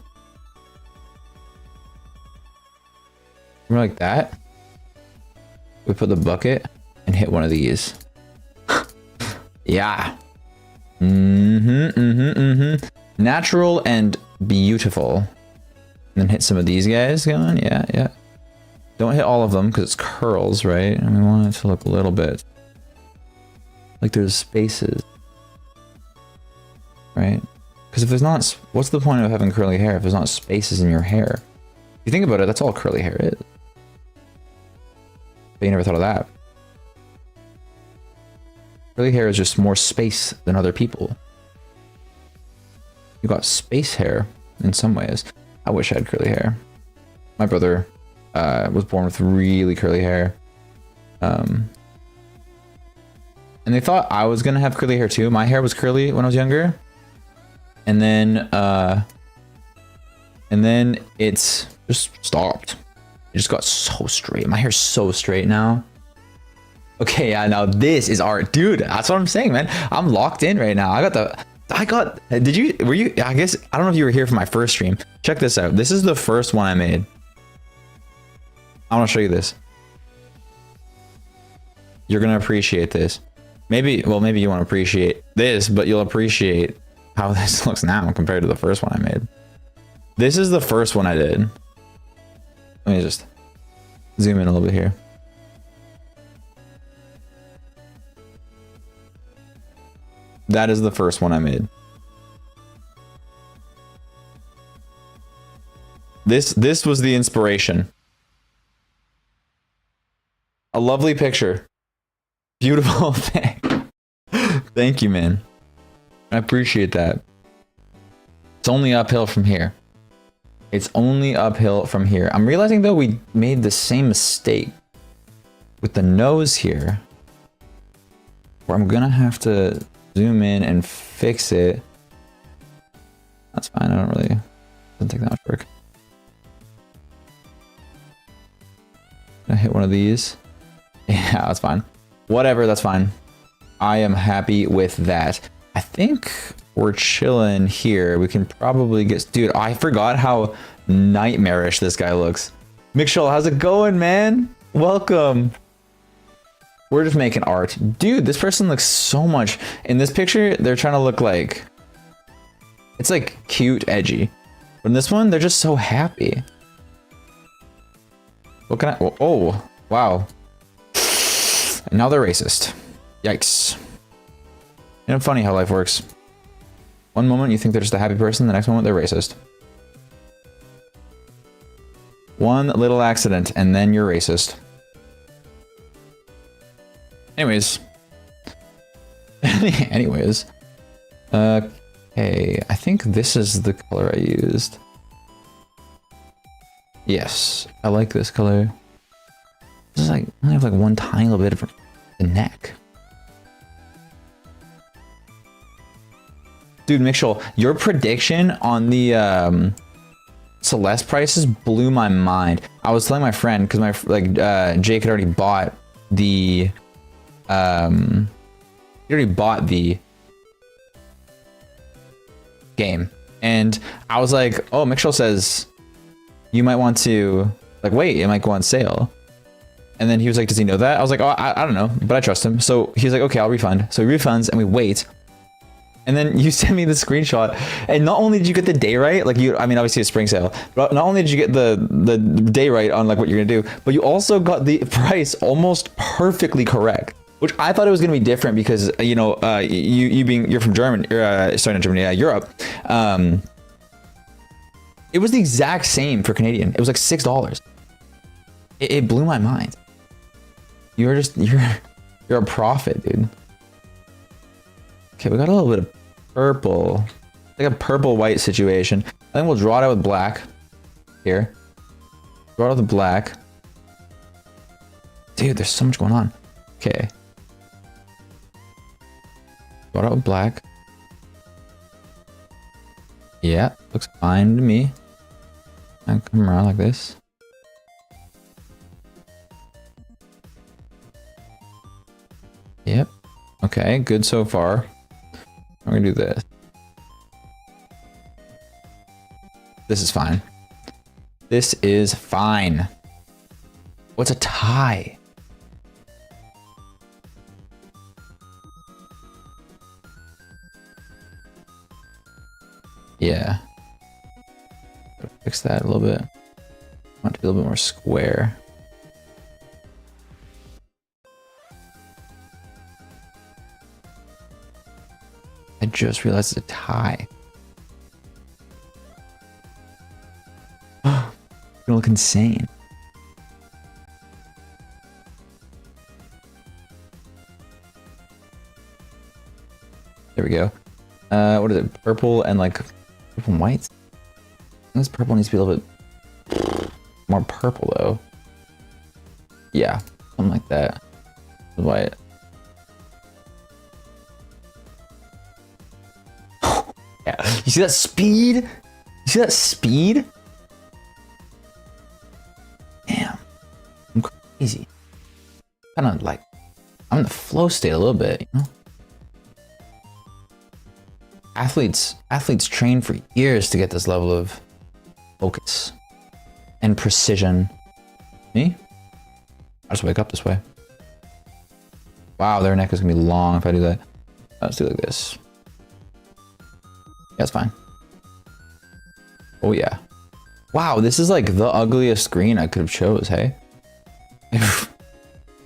We're like that. We put the bucket and hit one of these. Yeah. Natural and beautiful. And then hit some of these guys going. Yeah. Don't hit all of them because it's curls, right? And we want it to look a little bit like there's spaces, right? Because if there's not, what's the point of having curly hair if there's not spaces in your hair? If you think about it, that's all curly hair is. But you never thought of that. Curly hair is just more space than other people. You got space hair. in some ways. I wish I had curly hair. My brother was born with really curly hair. And they thought I was gonna have curly hair too. My hair was curly when I was younger. And then it's just stopped. It just got so straight. My hair's so straight now. Okay, yeah, now this is art. Dude, that's what I'm saying, man. I'm locked in right now. Did you, were you, I guess, I don't know if you were here for my first stream. Check this out. This is the first one I made. I want to show you this. You're going to appreciate this. Maybe, well, maybe you won't appreciate this, but you'll appreciate how this looks now compared to the first one I made. This is the first one I did. Let me just zoom in a little bit here. That is the first one I made. This was the inspiration. A lovely picture. Beautiful thing. Thank you, man. I appreciate that. It's only uphill from here. It's only uphill from here. I'm realizing though we made the same mistake with the nose here, where I'm gonna have to zoom in and fix it. That's fine. I don't really, doesn't take that much work. I hit one of these. Yeah, that's fine. Whatever, that's fine. I am happy with that. I think we're chilling here. We can probably get... Dude, I forgot how nightmarish this guy looks. Mikshul, how's it going, man? Welcome. We're just making art. Dude, this person looks so much... In this picture, they're trying to look like... It's like cute, edgy. But in this one, they're just so happy. What can I... Oh, wow. And now they're racist. Yikes. You know, funny how life works. One moment you think they're just a happy person, the next moment they're racist. One little accident, and then you're racist. Anyways. Anyways. Okay, I think this is the color I used. Yes, I like this color. This is like, I have like one tiny little bit of the neck. Dude, Mikshul, your prediction on the Celeste prices blew my mind. I was telling my friend, because Jake had already bought the game. And I was like, oh, Mikshul says you might want to, like, wait, it might go on sale. And then he was like, does he know that? I was like, oh, I don't know, but I trust him. So he's like, okay, I'll refund. So he refunds and we wait. And then you send me the screenshot. And not only did you get the day right, like I mean, obviously it's spring sale, but not only did you get the day right on like what you're gonna do, but you also got the price almost perfectly correct, which I thought it was gonna be different because, you know, you're from Germany, sorry, not Germany, Europe. It was the exact same for Canadian. It was like $6. It blew my mind. You're a prophet, dude. Okay, we got a little bit of purple, like a purple white situation. I think we'll draw it out with black here. Draw it out with black. Dude, there's so much going on. Okay. Draw it out with black. Yeah, looks fine to me. And come around like this. Yep. Okay, good so far. I'm gonna do this. This is fine. This is fine. What's a tie? Yeah. Gotta fix that a little bit. I want it to be a little bit more square. I just realized it's a tie. It's gonna look insane. There we go. What is it? Purple and like purple and white? This purple needs to be a little bit more purple though. Yeah, something like that. White. Yeah, you see that speed? You see that speed? Damn, I'm crazy. Kind of like, I'm in the flow state a little bit, you know? Athletes train for years to get this level of focus and precision. Me? I just wake up this way. Wow, their neck is gonna be long if I do that. Let's do it like this. Yeah, it's fine. Oh yeah. Wow, this is like the ugliest green I could have chose, hey?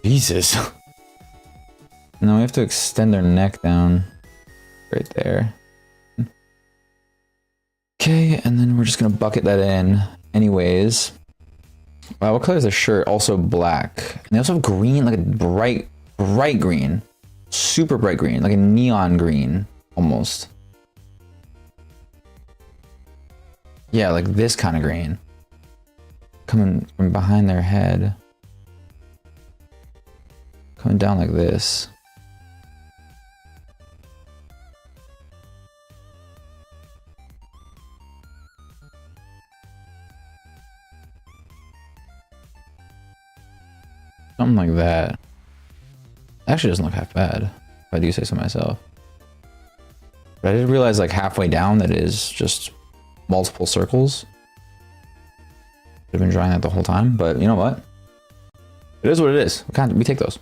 Jesus. Now we have to extend their neck down right there. Okay, and then we're just gonna bucket that in anyways. Wow, what color is their shirt? Also black. And they also have green, like a bright green. Super bright green, like a neon green, almost. Yeah, like this kind of green. Coming from behind their head. Coming down like this. Something like that. Actually doesn't look half bad, if I do say so myself. But I did realize like halfway down that it is just multiple circles. I've been drawing that the whole time, but you know what? It is what it is. We take those.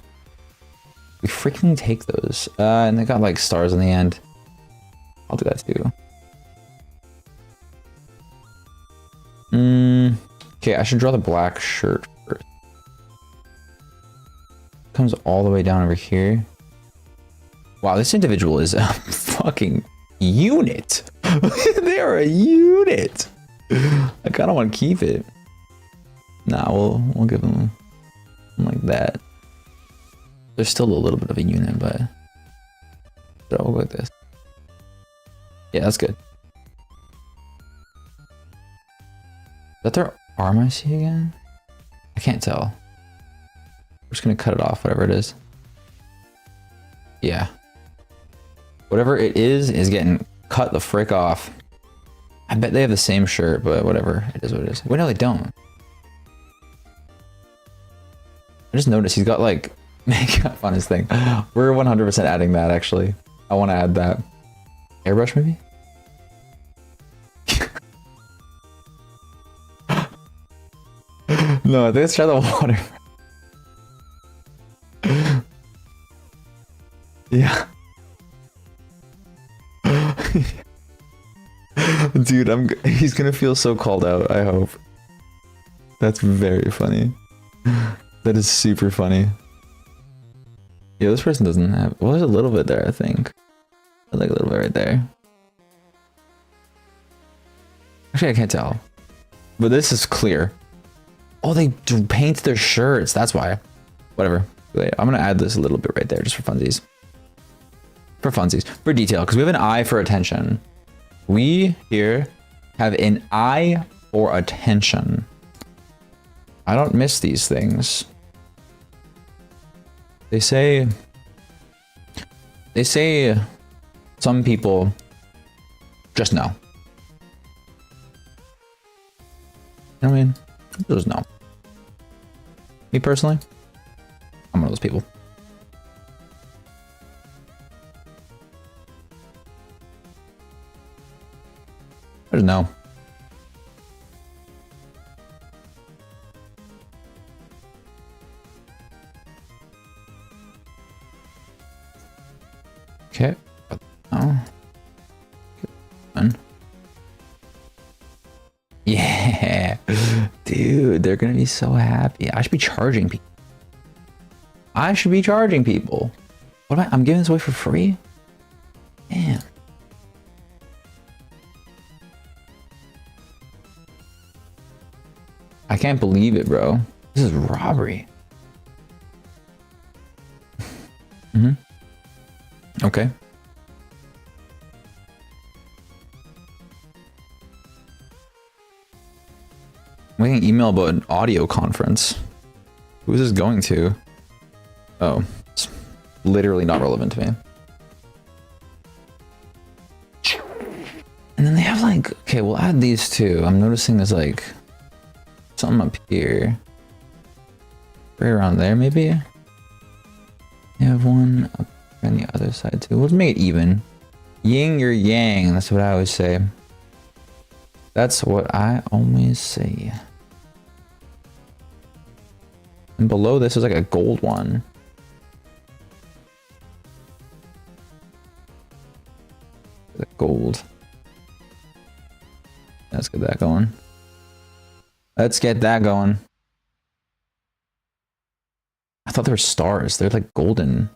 We freaking take those. And they got like stars in the end. I'll do that too. Okay, I should draw the black shirt first. Comes all the way down over here. Wow, this individual is a fucking unit. They are a unit. I kind of want to keep it. Nah, we'll give them like that. They're still a little bit of a unit, but we'll go like this. Yeah, that's good. Is that their arm I see again? I can't tell. We're just gonna cut it off, whatever it is. Yeah. Whatever it is getting cut the frick off. I bet they have the same shirt, but whatever. It is what it is. Wait, no, they don't. I just noticed he's got like makeup on his thing. We're 100% adding that, actually. I want to add that. Airbrush, maybe? No, I think let's try the water. Yeah. Dude, he's gonna feel so called out, I hope. That's very funny. That is super funny. Yeah, this person doesn't have... Well, there's a little bit there, I think. Like a little bit right there. Actually, I can't tell. But this is clear. Oh, they paint their shirts. That's why. Whatever. I'm gonna add this a little bit right there, just for funsies. For funsies. For detail, because we have an eye for attention. We here have an eye for attention. I don't miss these things. They say some people just know. You know what I mean? Just know. Me personally, I'm one of those people. I just know. Okay. Oh. Yeah. Dude, they're gonna be so happy. I should be charging people. I should be charging people. What am I? I'm giving this away for free? Damn. I can't believe it, bro. This is robbery. Okay. I'm getting an email about an audio conference. Who is this going to? Oh, it's literally not relevant to me. And then they have like, okay, we'll add these two. I'm noticing there's like something up here. Right around there, maybe? You have one up on the other side too. Let's make it even. Yin or yang, that's what I always say. That's what I always say. And below this is like a gold one. The gold. Let's get that going. Let's get that going. I thought they were stars. They're like golden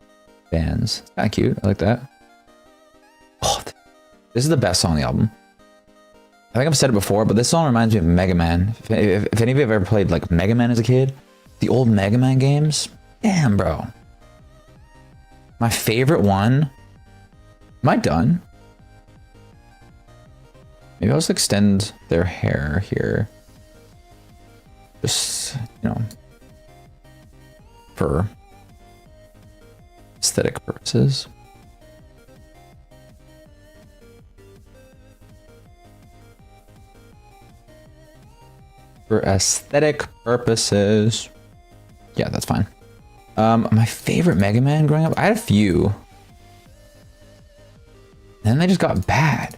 bands. It's kind of cute. I like that. Oh, this is the best song on the album. I think I've said it before, but this song reminds me of Mega Man. If any of you have ever played like Mega Man as a kid, the old Mega Man games, damn, bro. My favorite one. Am I done? Maybe I'll just extend their hair here. Just, you know, for aesthetic purposes. For aesthetic purposes. Yeah, that's fine. My favorite Mega Man growing up, I had a few. Then they just got bad.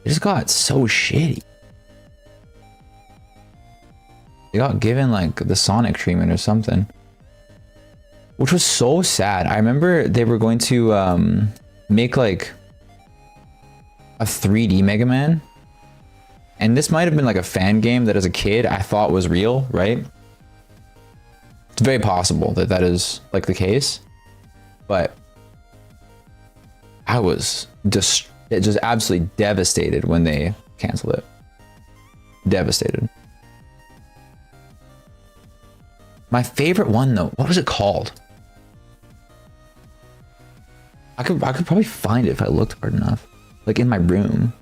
They just got so shitty. They got given like the Sonic treatment or something. Which was so sad. I remember they were going to make like a 3D Mega Man. And this might have been like a fan game that as a kid I thought was real, right? It's very possible that that is like the case. But I was just absolutely devastated when they canceled it. Devastated. My favorite one though, what was it called? I could probably find it if I looked hard enough. Like in my room.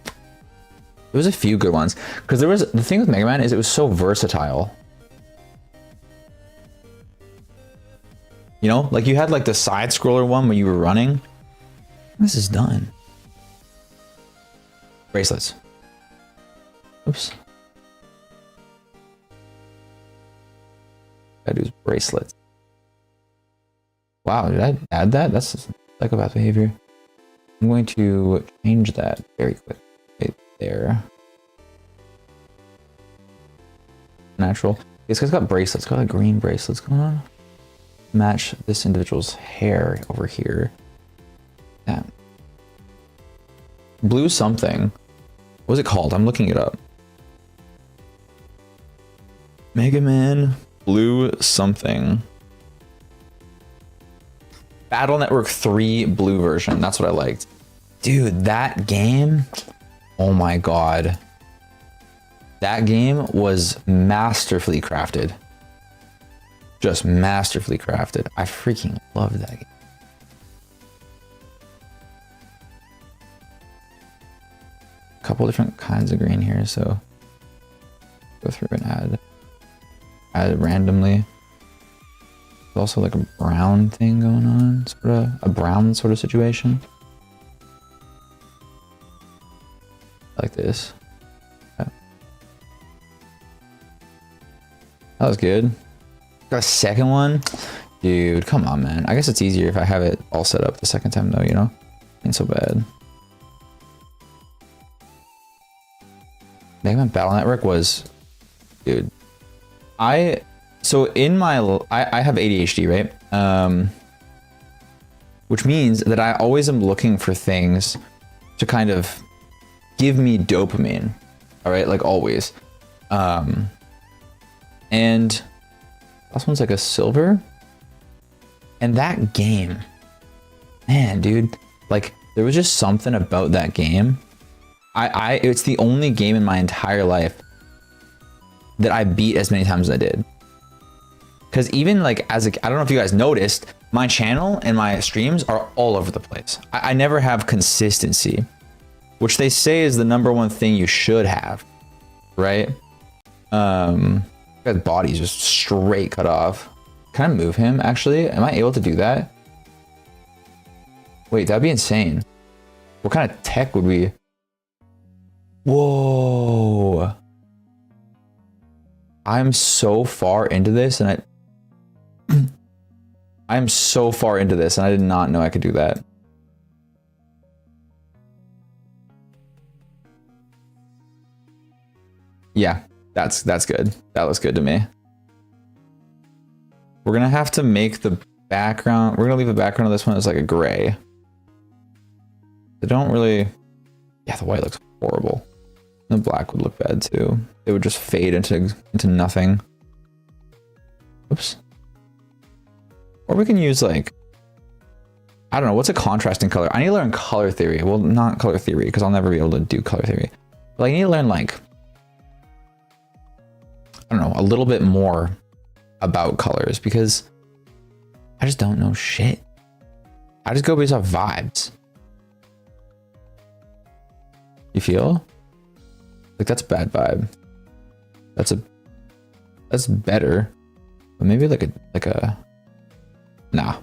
There was a few good ones. Because there was, the thing with Mega Man is it was so versatile. You know, like you had like the side scroller one when you were running. This is done. Bracelets. Oops. Gotta do bracelets. Wow, did I add that? That's psychopath behavior. I'm going to change that very quick. Right there. Natural. This guy's got bracelets. Got like green bracelets going on. Match this individual's hair over here. Yeah. Blue something. What was it called? I'm looking it up. Mega Man Blue something. Battle Network 3 blue version. That's what I liked. Dude, that game. Oh my god. That game was masterfully crafted. Just masterfully crafted. I freaking loved that game. A couple different kinds of green here, so go through and add randomly. There's also like a brown thing going on, sort of a brown sort of situation. Like this. Yeah. That was good. Got a second one? Dude, come on, man. I guess it's easier if I have it all set up the second time though, you know? Ain't so bad. Mega Man Battle Network was... Dude. So in my... I have ADHD, right? Which means that I always am looking for things to kind of give me dopamine. Alright? Like always. And... Last one's like a silver. And that game, man, dude, like there was just something about that game. It's the only game in my entire life that I beat as many times as I did. Because even like I don't know if you guys noticed, my channel and my streams are all over the place. I never have consistency. which they say is the #1 thing you should have, right? That body's just straight cut off. Can I move him, actually? Am I able to do that? Wait, that'd be insane. What kind of tech would we... Whoa. I'm so far into this, and I'm so far into this, and I did not know I could do that. Yeah, that's good. That looks good to me. We're gonna have to make the background. We're gonna leave the background of this one as like a gray. They don't really. Yeah, the white looks horrible. The black would look bad too. It would just fade into nothing. Oops. Or we can use like, I don't know, what's a contrasting color? I need to learn color theory. Well, not color theory, because I'll never be able to do color theory. But I need to learn like, I don't know, a little bit more about colors, because I just don't know shit. I just go based off vibes. You feel? Like that's a bad vibe. That's better. But maybe like a nah.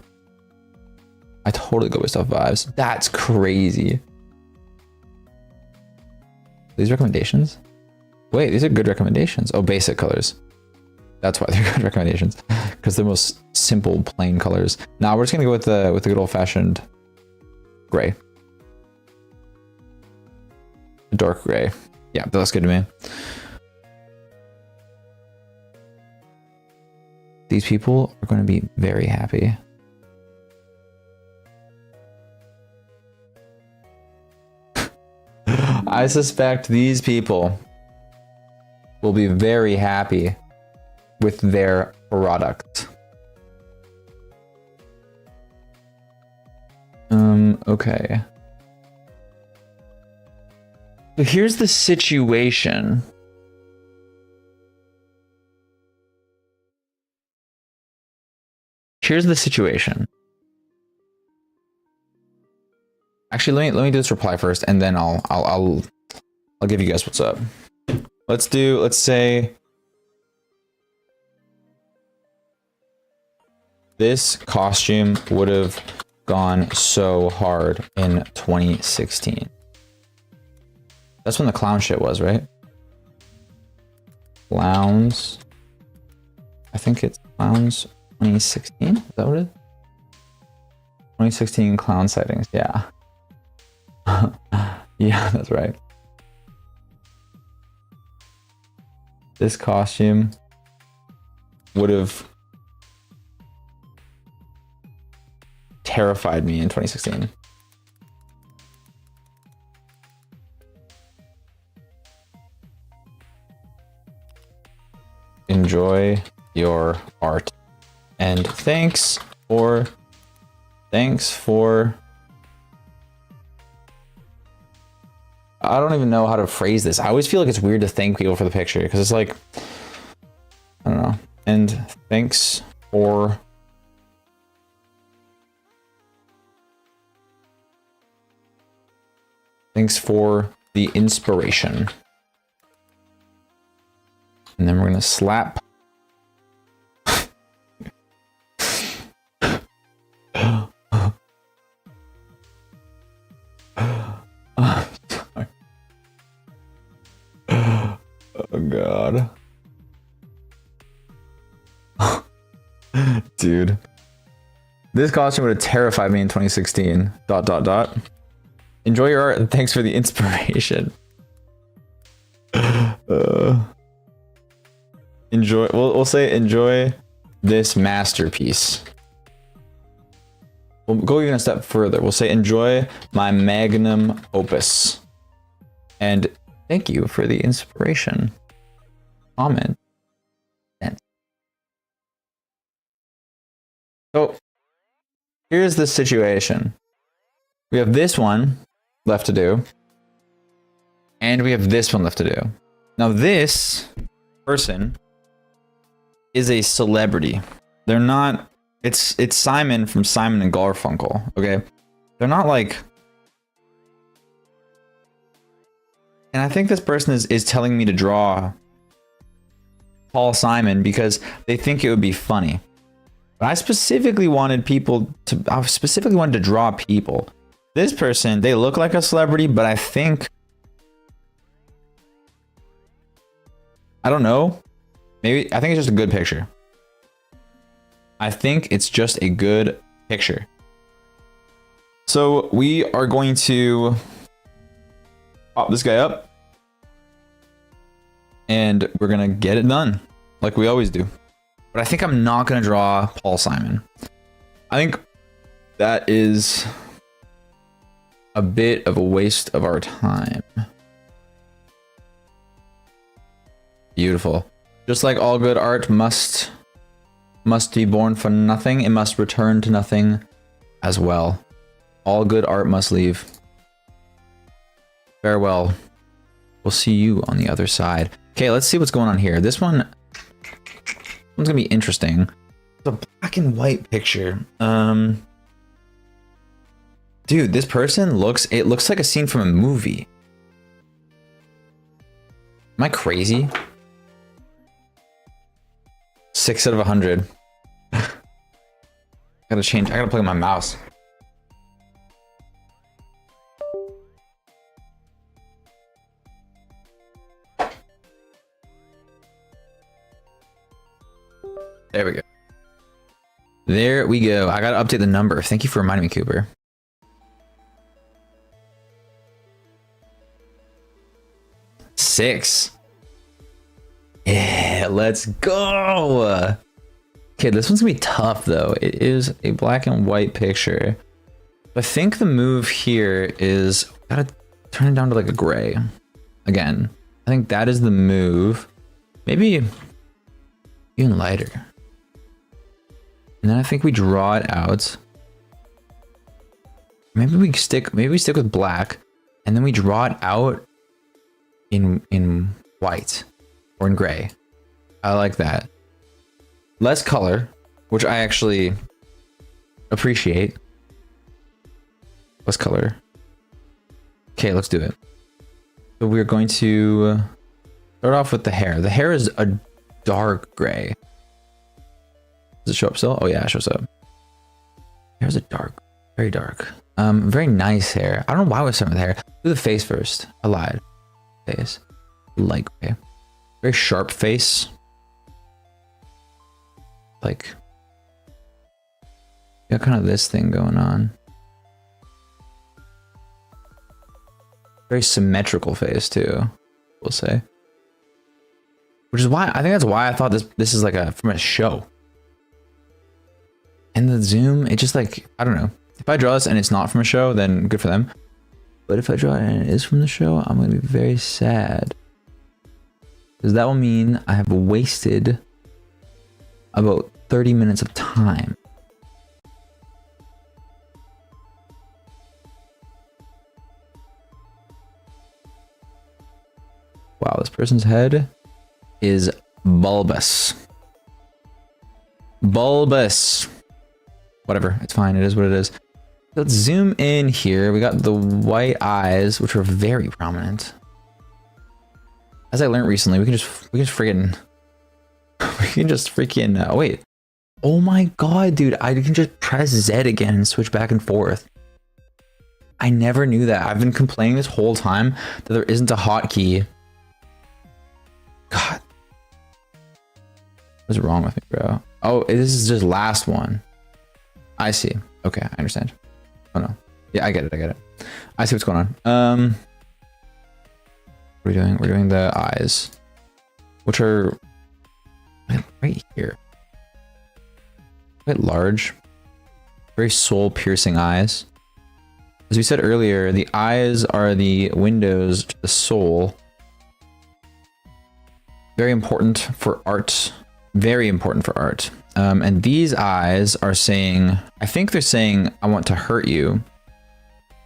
I totally go based off vibes. That's crazy. These recommendations? Wait, these are good recommendations. Oh, basic colors. That's why they're good recommendations. Because they're most simple, plain colors. Now we're just gonna go with the good old-fashioned gray. Dark gray. Yeah, that looks good to me. These people are going to be very happy. I suspect these people will be very happy with their product. Okay. So here's the situation. Here's the situation. Actually, let me do this reply first, and then I'll give you guys what's up. Let's say this costume would have gone so hard in 2016. That's when the clown shit was, right? Clowns. I think it's clowns 2016. Is that what it is? 2016 clown sightings. Yeah. Yeah, that's right. This costume would have terrified me in 2016. Enjoy your art. And thanks for I don't even know how to phrase this. I always feel like it's weird to thank people for the picture because it's like, I don't know. And thanks for the inspiration. And then we're gonna slap. Oh god. Dude. This costume would have terrified me in 2016. ... Enjoy your art and thanks for the inspiration. Enjoy, we'll say enjoy this masterpiece. We'll go even a step further. We'll say enjoy my magnum opus. And thank you for the inspiration. Comment. So here's the situation. We have this one left to do. And we have this one left to do. Now this person is a celebrity. They're not, it's Simon from Simon and Garfunkel, okay? They're not like, And I think this person is telling me to draw Paul Simon because they think it would be funny. But I specifically wanted to draw people. This person, they look like a celebrity, but I think, I don't know. Maybe, I think it's just a good picture. I think it's just a good picture. So we are going to pop this guy up and we're gonna get it done like we always do. But I think I'm not gonna draw Paul Simon. I think that is a bit of a waste of our time. Beautiful. Just like all good art must be born for nothing, it must return to nothing as well. All good art must leave. Farewell. We'll see you on the other side. Okay, let's see what's going on here. This one's gonna be interesting. It's a black and white picture. Dude, this person looks like a scene from a movie. Am I crazy? 6 out of 100. I gotta plug in my mouse. There we go. There we go. I gotta update the number. Thank you for reminding me, Cooper. Six. Yeah, let's go. Okay, this one's gonna be tough though. It is a black and white picture. I think the move here is gotta turn it down to like a gray. Again, I think that is the move. Maybe even lighter. And then I think we draw it out. Maybe we stick with black, and then we draw it out in white or in gray. I like that. Less color, which I actually appreciate. Less color. Okay, let's do it. So we're going to start off with the hair. The hair is a dark gray. Does it show up still? Oh yeah, it shows up. Hair's a dark, very dark. Very nice hair. I don't know why we're starting with hair. Do the face first. I lied. Face. Light gray. Very sharp face. Like, got kind of this thing going on. Very symmetrical face too, we'll say. Which is why, I think that's why I thought this is like from a show. And the zoom, it just like, I don't know. If I draw this and it's not from a show, then good for them. But if I draw it and it is from the show, I'm gonna be very sad. Because that will mean I have wasted about 30 minutes of time. Wow, this person's head is bulbous. Bulbous. Whatever, it's fine, it is what it is. Let's zoom in here. We got the white eyes, which are very prominent. As I learned recently, we can just freaking oh wait. Oh my god, dude, I can just press Z again and switch back and forth. I never knew that. I've been complaining this whole time that there isn't a hotkey. God. What's wrong with me, bro? Oh, this is just last one. I see. Okay, I understand. Oh no. Yeah, I get it. I see what's going on. What are we doing? We're doing the eyes, which are right here. Quite large. Very soul-piercing eyes. As we said earlier, the eyes are the windows to the soul. Very important for art. Very important for art. And these eyes are saying, I think they're saying, I want to hurt you.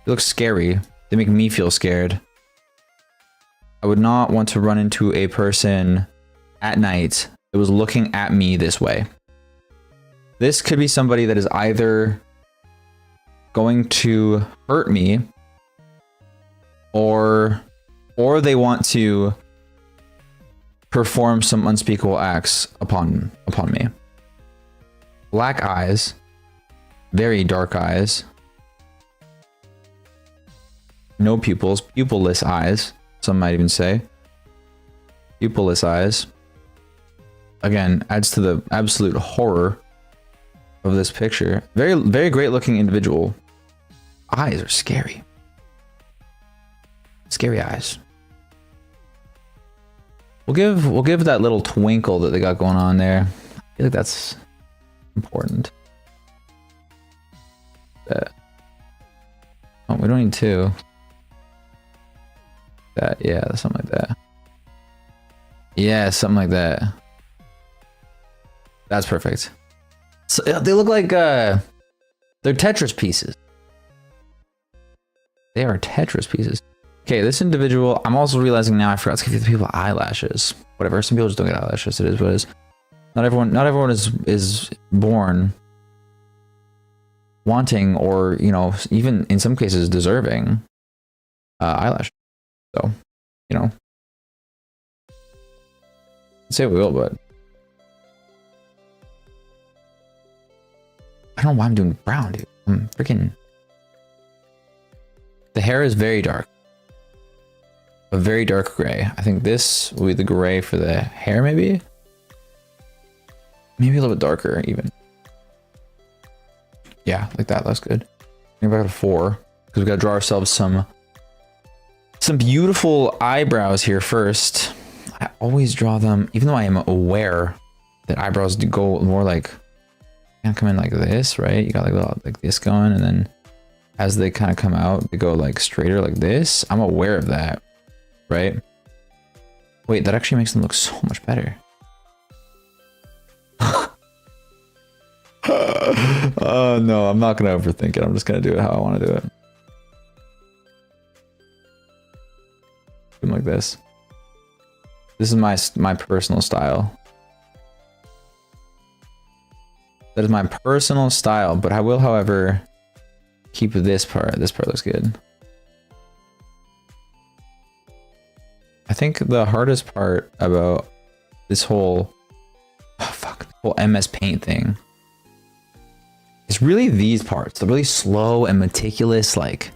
They look scary. They make me feel scared. I would not want to run into a person at night that was looking at me this way. This could be somebody that is either going to hurt me or or they want to perform some unspeakable acts upon me. Black eyes, very dark eyes, no pupils, pupilless eyes, some might even say. Pupilless eyes. Again, adds to the absolute horror of this picture. Very, very great looking individual. Eyes are scary. Scary eyes. We'll give that little twinkle that they got going on there. I feel like that's important. Oh, we don't need two. That, yeah, something like that. Yeah, something like that. That's perfect. So they look like they're Tetris pieces. They are Tetris pieces. Okay, this individual, I'm also realizing now I forgot to give the people eyelashes. Whatever, some people just don't get eyelashes. It is what it is. Not everyone is born wanting, or you know, even in some cases deserving eyelashes. So, you know, say we will, but I don't know why I'm doing brown, dude. I'm freaking. The hair is very dark. A very dark gray. I think this will be the gray for the hair, maybe? Maybe a little bit darker, even. Yeah, like that. That's good. Maybe back to 4. Because we gotta draw ourselves some beautiful eyebrows here first. I always draw them, even though I am aware that eyebrows do go more like, can't come in like this, right? You got like a little, like this going, and then as they kind of come out, they go like straighter like this. I'm aware of that, right? Wait, that actually makes them look so much better. Oh no, I'm not gonna overthink it. I'm just gonna do it how I want to do it. Like this. This is my personal style. That is my personal style, but I will, however, keep this part. This part looks good. I think the hardest part about this whole whole MS Paint thing is really these parts. The really slow and meticulous, like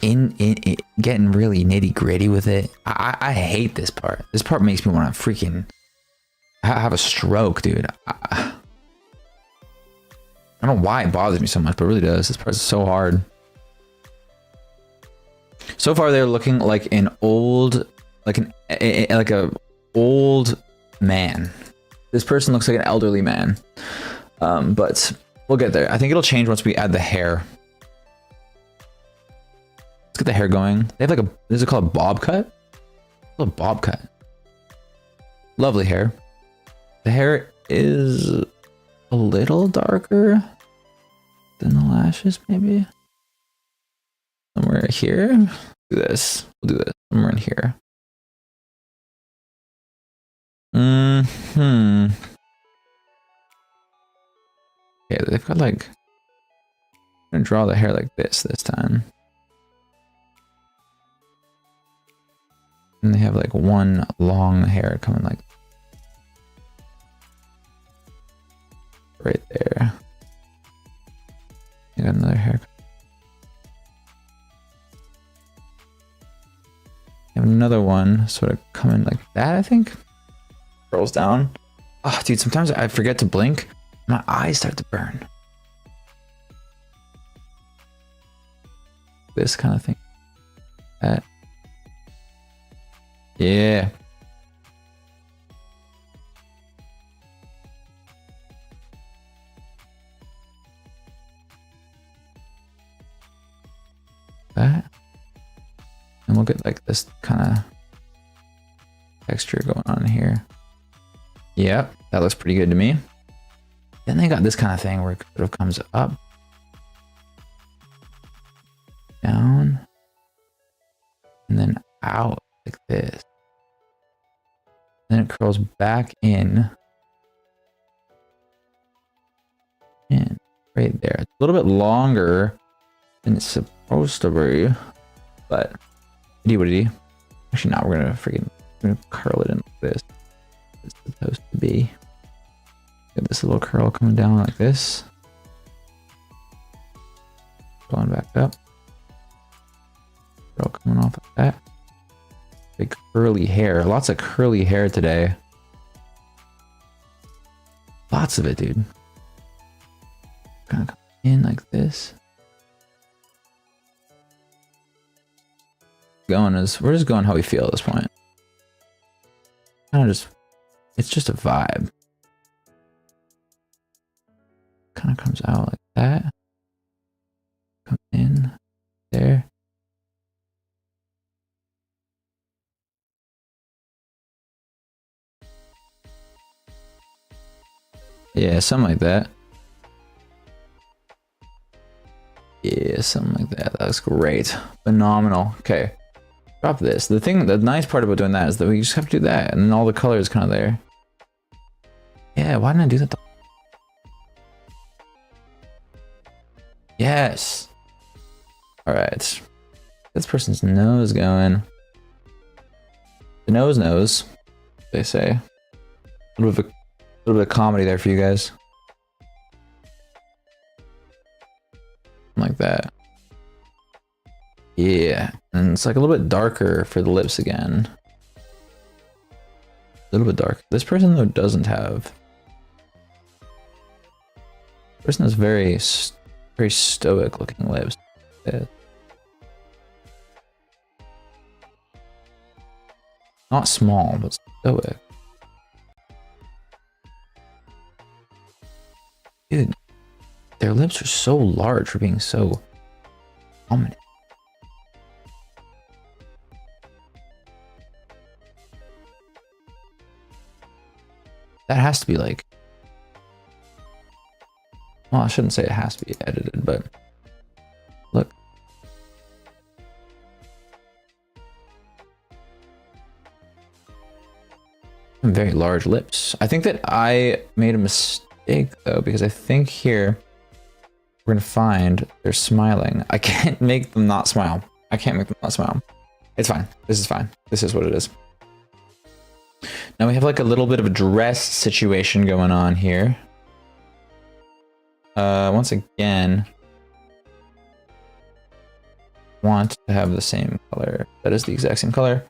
in getting really nitty gritty with it. I hate this part. This part makes me want to freaking have a stroke, dude. I don't know why it bothers me so much, but it really does. This part is so hard. So far, they're looking like an old, like a old man. This person looks like an elderly man, but we'll get there. I think it'll change once we add the hair. Let's get the hair going. They have like a, is it called a bob cut? A bob cut. Lovely hair. The hair is a little darker than the lashes, maybe. Somewhere here. Do this. We'll do this. Somewhere in here. Okay, they've got like. I'm gonna draw the hair like this time. And they have like one long hair coming like right there. I got another hair. I have another one sort of coming like that, I think. Curls down. Oh, dude, sometimes I forget to blink. My eyes start to burn. This kind of thing. That. Yeah. That. And we'll get like this kind of texture going on here. Yep, that looks pretty good to me. Then they got this kind of thing where it sort of comes up, down, and then out like this. Then it curls back in right there. It's a little bit longer And it's supposed to be, but itty. Actually, now we're gonna curl it in like this. It's supposed to be. Get this little curl coming down like this. Going back up. Curl coming off like that. Big curly hair. Lots of curly hair today. Lots of it, dude. Gonna come in like this. We're just going how we feel at this point. Kind of it's just a vibe. Kind of comes out like that. Come in there. Yeah, something like that. Yeah, something like that. That looks great. Phenomenal. Okay. Drop this. The nice part about doing that is that we just have to do that, and then all the color is kind of there. Yeah, why didn't I do that? Yes. All right. This person's nose going. The nose, they say. A little bit of comedy there for you guys. Like that. Yeah, and it's like a little bit darker for the lips again. A little bit dark. This person though doesn't have. This person has very stoic looking lips. Yeah. Not small, but stoic. Dude, their lips are so large for being so ominous. That has to be like, well, I shouldn't say it has to be edited, but look. Very large lips. I think that I made a mistake though, because I think here we're gonna find they're smiling. I can't make them not smile. I can't make them not smile. It's fine. This is fine. This is what it is. Now we have like a little bit of a dress situation going on here. Once again, want to have the same color. That is the exact same color.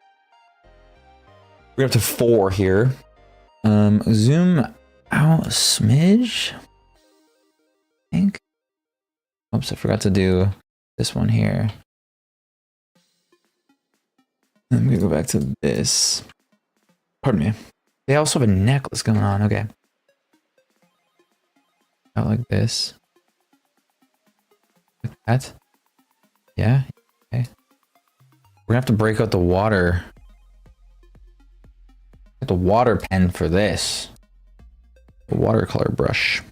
We're up to 4 here. Zoom out a smidge. I think. Oops, I forgot to do this one here. Let me go back to this. Pardon me. They also have a necklace going on. Okay. Out like this. Like that. Yeah. Okay. We're gonna have to break out the water. Get the water pen for this. The watercolor brush.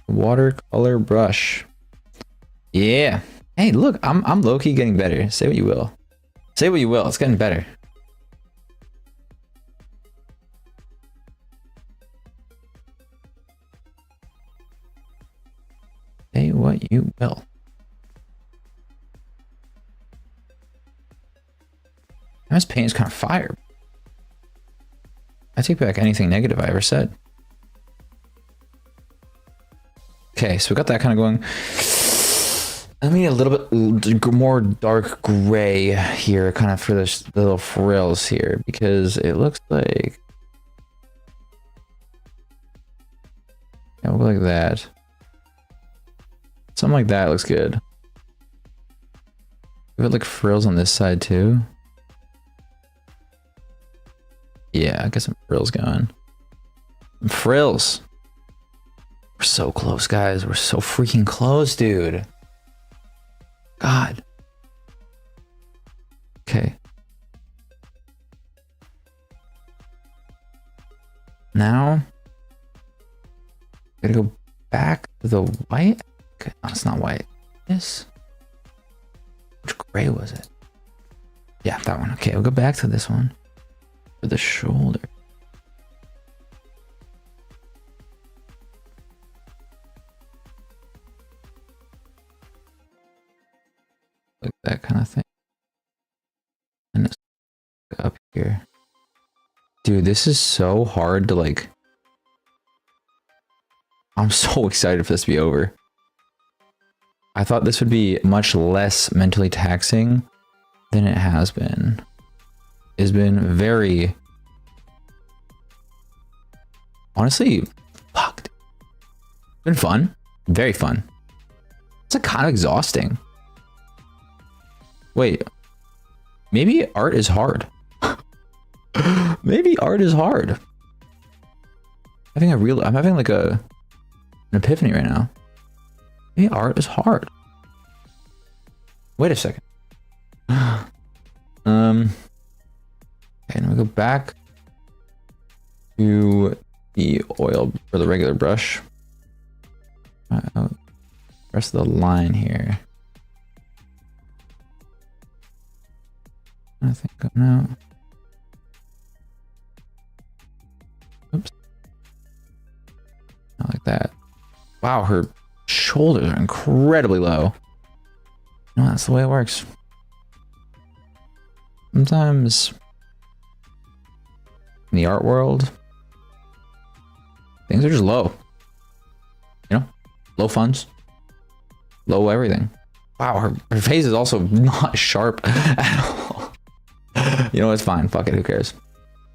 Watercolor brush. Yeah. Hey, look, I'm low-key getting better. Say what you will. Say what you will. It's getting better. Say what you will. This paint is kind of fire. I take back anything negative I ever said. Okay, so we got that kind of going. Let me need a little bit more dark gray here, kind of for the little frills here, because it looks like. Yeah, we'll go like that. Something like that looks good. We have like frills on this side too. Yeah, I got some frills going. Some frills. We're so close, guys. We're so freaking close, dude. God. Okay. Now, gotta go back to the white. Okay. No, it's not white. This. Which gray was it? Yeah, that one. Okay, we'll go back to this one. For the shoulder. Like that kind of thing. And it's up here. Dude, this is so hard to like... I'm so excited for this to be over. I thought this would be much less mentally taxing than it has been. It's been very... Honestly, fuck. It's been fun. Very fun. It's like kind of exhausting. Wait. Maybe art is hard. Maybe art is hard. I'm having like an epiphany right now. Maybe art is hard. Wait a second. Okay, now we go back to the oil for the regular brush. Rest of the line here. I think I'm out. Oops. Not like that. Wow, her shoulders are incredibly low. No, that's the way it works. Sometimes in the art world, things are just low. You know? Low funds. Low everything. Wow, her face is also not sharp at all. You know, it's fine. Fuck it. Who cares?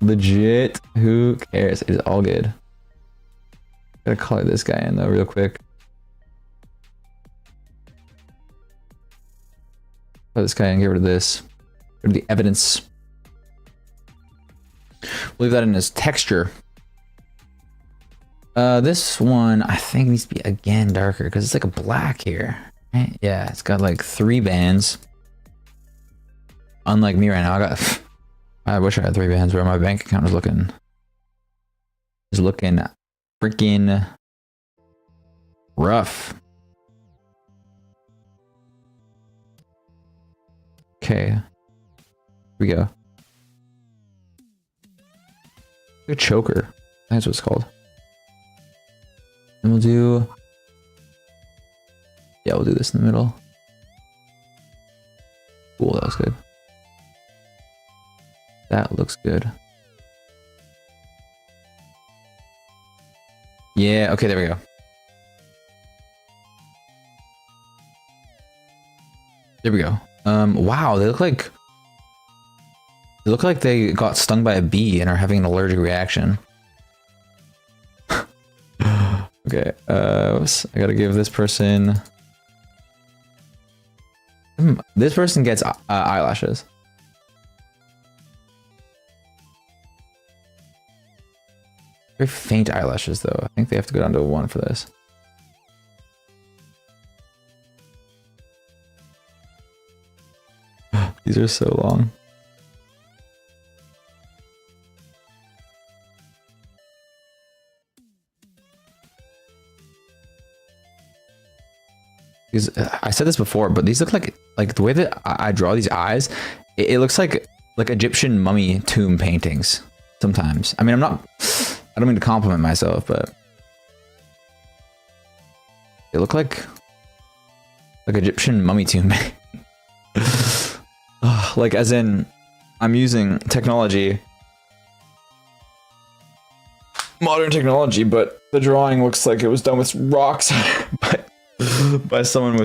Legit. Who cares? It's all good. Gotta color this guy in though real quick. Color this guy in, get rid of this. Get rid of the evidence. Leave that in as texture. This one I think needs to be again darker because it's like a black here. Right? Yeah, it's got like 3 bands. Unlike me right now, I wish I had 3 bands where my bank account is looking freaking rough. Okay, here we go. A choker, that's what it's called. And we'll do, yeah, we'll do this in the middle. Cool, that was good. That looks good. Yeah, okay, there we go. There we go. Wow, they look like they got stung by a bee and are having an allergic reaction. Okay, I gotta give this person... This person gets eyelashes. Very faint eyelashes, though. I think they have to go down to a 1 for this. These are so long. Because I said this before, but these look like the way that I draw these eyes, it looks like Egyptian mummy tomb paintings sometimes. I mean, I don't mean to compliment myself, but they look like Egyptian mummy tomb. Like, as in, I'm using technology, modern technology, but the drawing looks like it was done with rocks by someone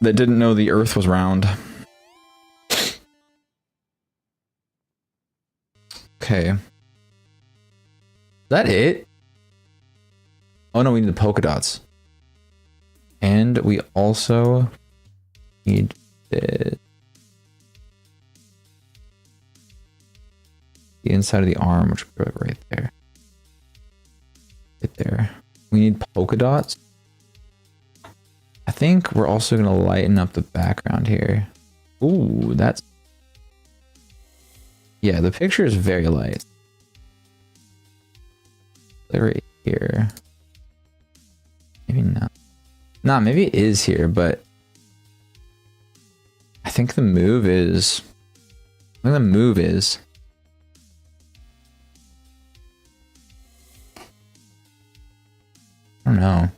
that didn't know the earth was round. Okay. Is that it? Oh no, we need the polka dots. And we also need the inside of the arm, which will go right there. Right there. We need polka dots. I think we're also going to lighten up the background here. Ooh, that's... Yeah, the picture is very light. Right here. Maybe not. Nah, maybe it is here, but I think the move is... don't know.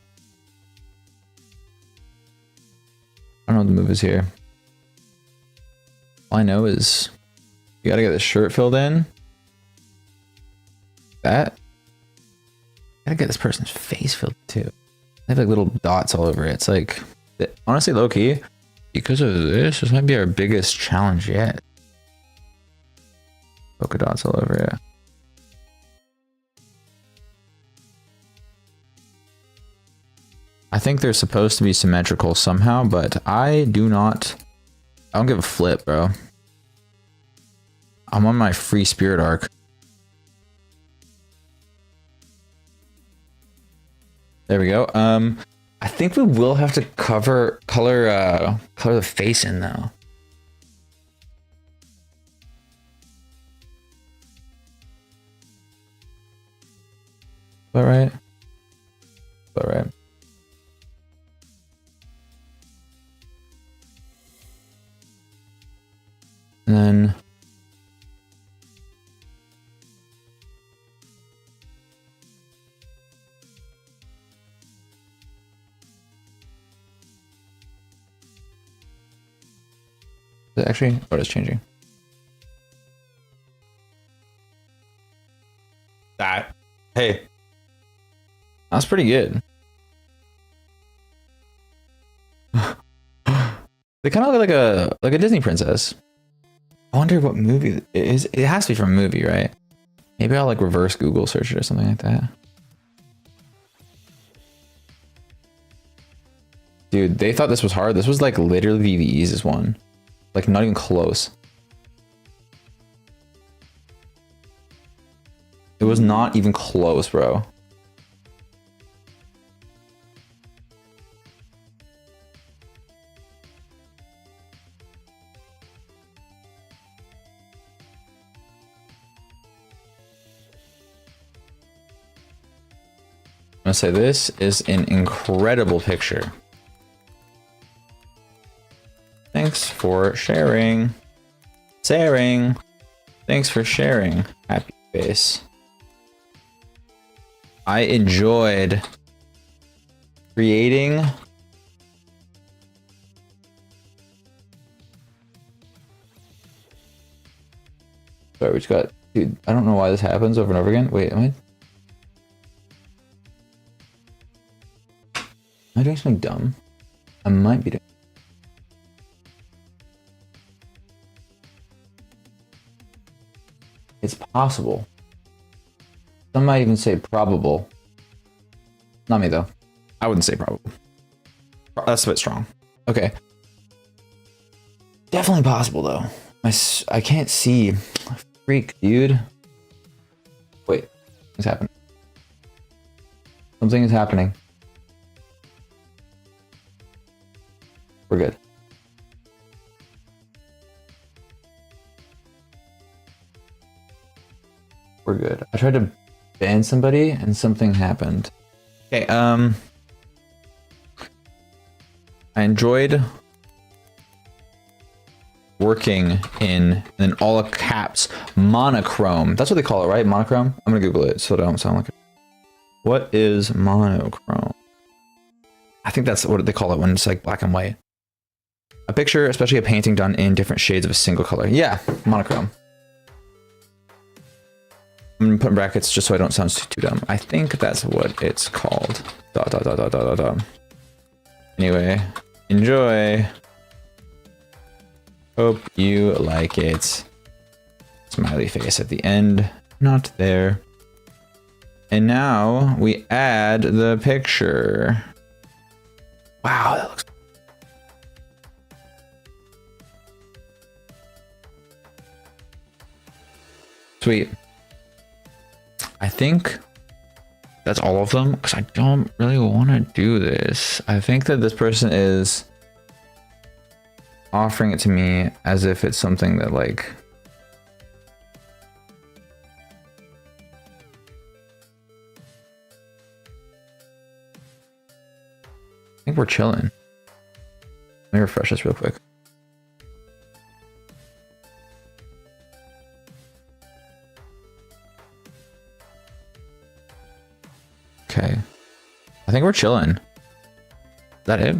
I don't know what the move is here. All I know is you gotta get the shirt filled in. That. Gotta get this person's face filled too. They have like little dots all over it. It's like, honestly, low key, because of this might be our biggest challenge yet. Polka dots all over it. I think they're supposed to be symmetrical somehow, but I don't give a flip, bro. I'm on my free spirit arc. There we go. I think we will have to color the face in though. All right. All right. And then actually, what is changing? That. Hey. That's pretty good. They kind of look like a Disney princess. I wonder what movie it is. It has to be from a movie, right? Maybe I'll like reverse Google search it or something like that. Dude, they thought this was hard. This was like literally the easiest one. Like not even close. It was not even close, bro. I'm gonna say this is an incredible picture. Thanks for sharing. Sharing. Thanks for sharing. Happy face. I enjoyed creating sorry, we just got dude, I don't know why this happens over and over again. Wait, am I doing something dumb? I might be doing. It's possible. Some might even say probable. Not me though. I wouldn't say probable. That's a bit strong. Okay. Definitely possible though. I can't see. Freak, dude. Wait, what's happening? Something is happening. We're good. We're good. I tried to ban somebody and something happened. Okay, I enjoyed working in an all caps monochrome. That's what they call it, right? Monochrome? I'm gonna Google it so it don't sound like it. What is monochrome? I think that's what they call it when it's like black and white. A picture, especially a painting done in different shades of a single color. Yeah, monochrome. I'm gonna put in brackets just so I don't sound too dumb. I think that's what it's called. Dot, dot, dot, dot, dot, dot. Anyway, enjoy. Hope you like it. Smiley face at the end. Not there. And now we add the picture. Wow, that looks. Sweet. I think that's all of them because I don't really want to do this. I think that this person is offering it to me as if it's something that like I think we're chilling. Let me refresh this real quick. Okay. I think we're chilling. Is that it?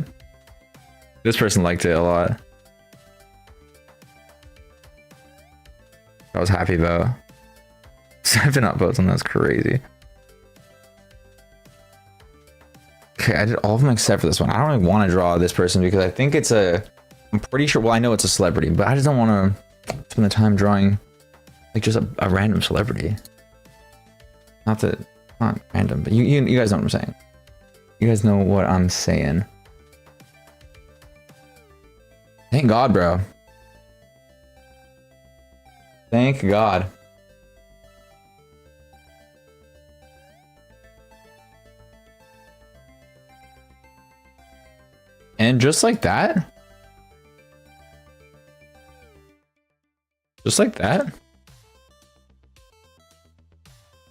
This person liked it a lot. I was happy about 7 upvotes and that's crazy. Okay, I did all of them except for this one. I don't really want to draw this person because I think it's a, I'm pretty sure, well, I know it's a celebrity, but I just don't want to spend the time drawing like just a random celebrity. Not that, not random, but you guys know what I'm saying. You guys know what I'm saying. Thank God, bro. Thank God. And just like that. Just like that.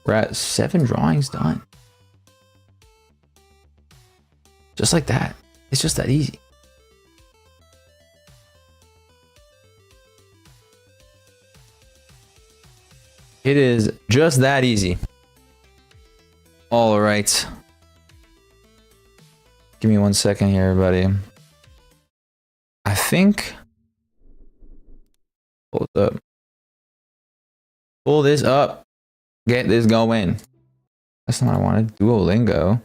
We're at 7 drawings done. Just like that. It's just that easy. It is just that easy. All right. Give me 1 second here, everybody. I think. Pull this up. Pull this up. Get this going. That's not what I wanted. Duolingo.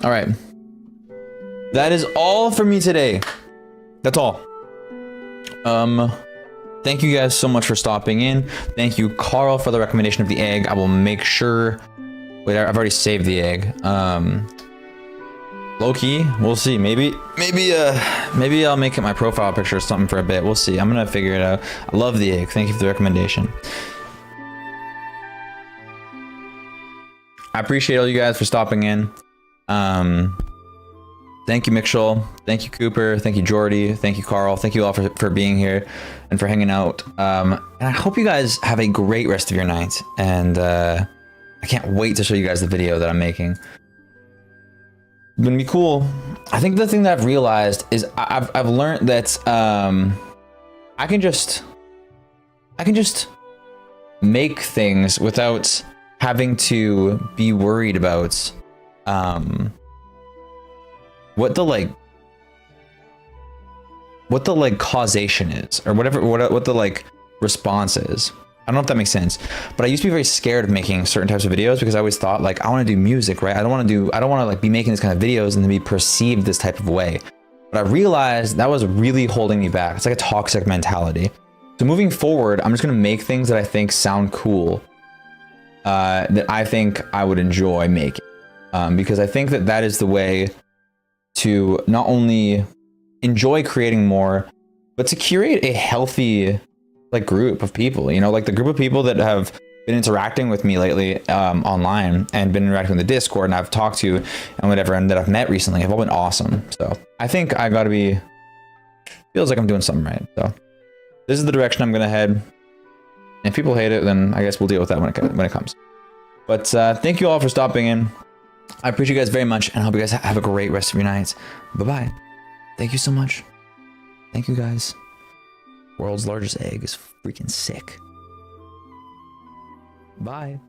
All right. That is all for me today. That's all. Thank you guys so much for stopping in. Thank you, Carl, for the recommendation of the egg. I will make sure. Wait, I've already saved the egg. Low key, we'll see. Maybe I'll make it my profile picture or something for a bit. We'll see. I'm gonna figure it out. I love the egg. Thank you for the recommendation. I appreciate all you guys for stopping in. Thank you, Mitchell. Thank you, Cooper. Thank you, Jordy. Thank you, Carl. Thank you all for being here and for hanging out. And I hope you guys have a great rest of your night. And I can't wait to show you guys the video that I'm making. It's gonna be cool. I think the thing that I've realized is I've learned that I can just make things without having to be worried about what the causation is, or what the response is. I don't know if that makes sense, but I used to be very scared of making certain types of videos because I always thought like I want to do music, right? I don't want to like be making this kind of videos and then be perceived this type of way. But I realized that was really holding me back. It's like a toxic mentality. So moving forward, I'm just gonna make things that I think sound cool, that I think I would enjoy making, because I think that is the way to not only enjoy creating more, but to curate a healthy group of people, you know, like the group of people that have been interacting with me lately online and been interacting with the Discord and I've talked to and whatever, and that I've met recently have all been awesome. So I think I gotta be, feels like I'm doing something right. So this is the direction I'm gonna head. And if people hate it, then I guess we'll deal with that when it comes. But thank you all for stopping in. I appreciate you guys very much, and I hope you guys have a great rest of your nights. Bye-bye. Thank you so much. Thank you, guys. World's largest egg is freaking sick. Bye.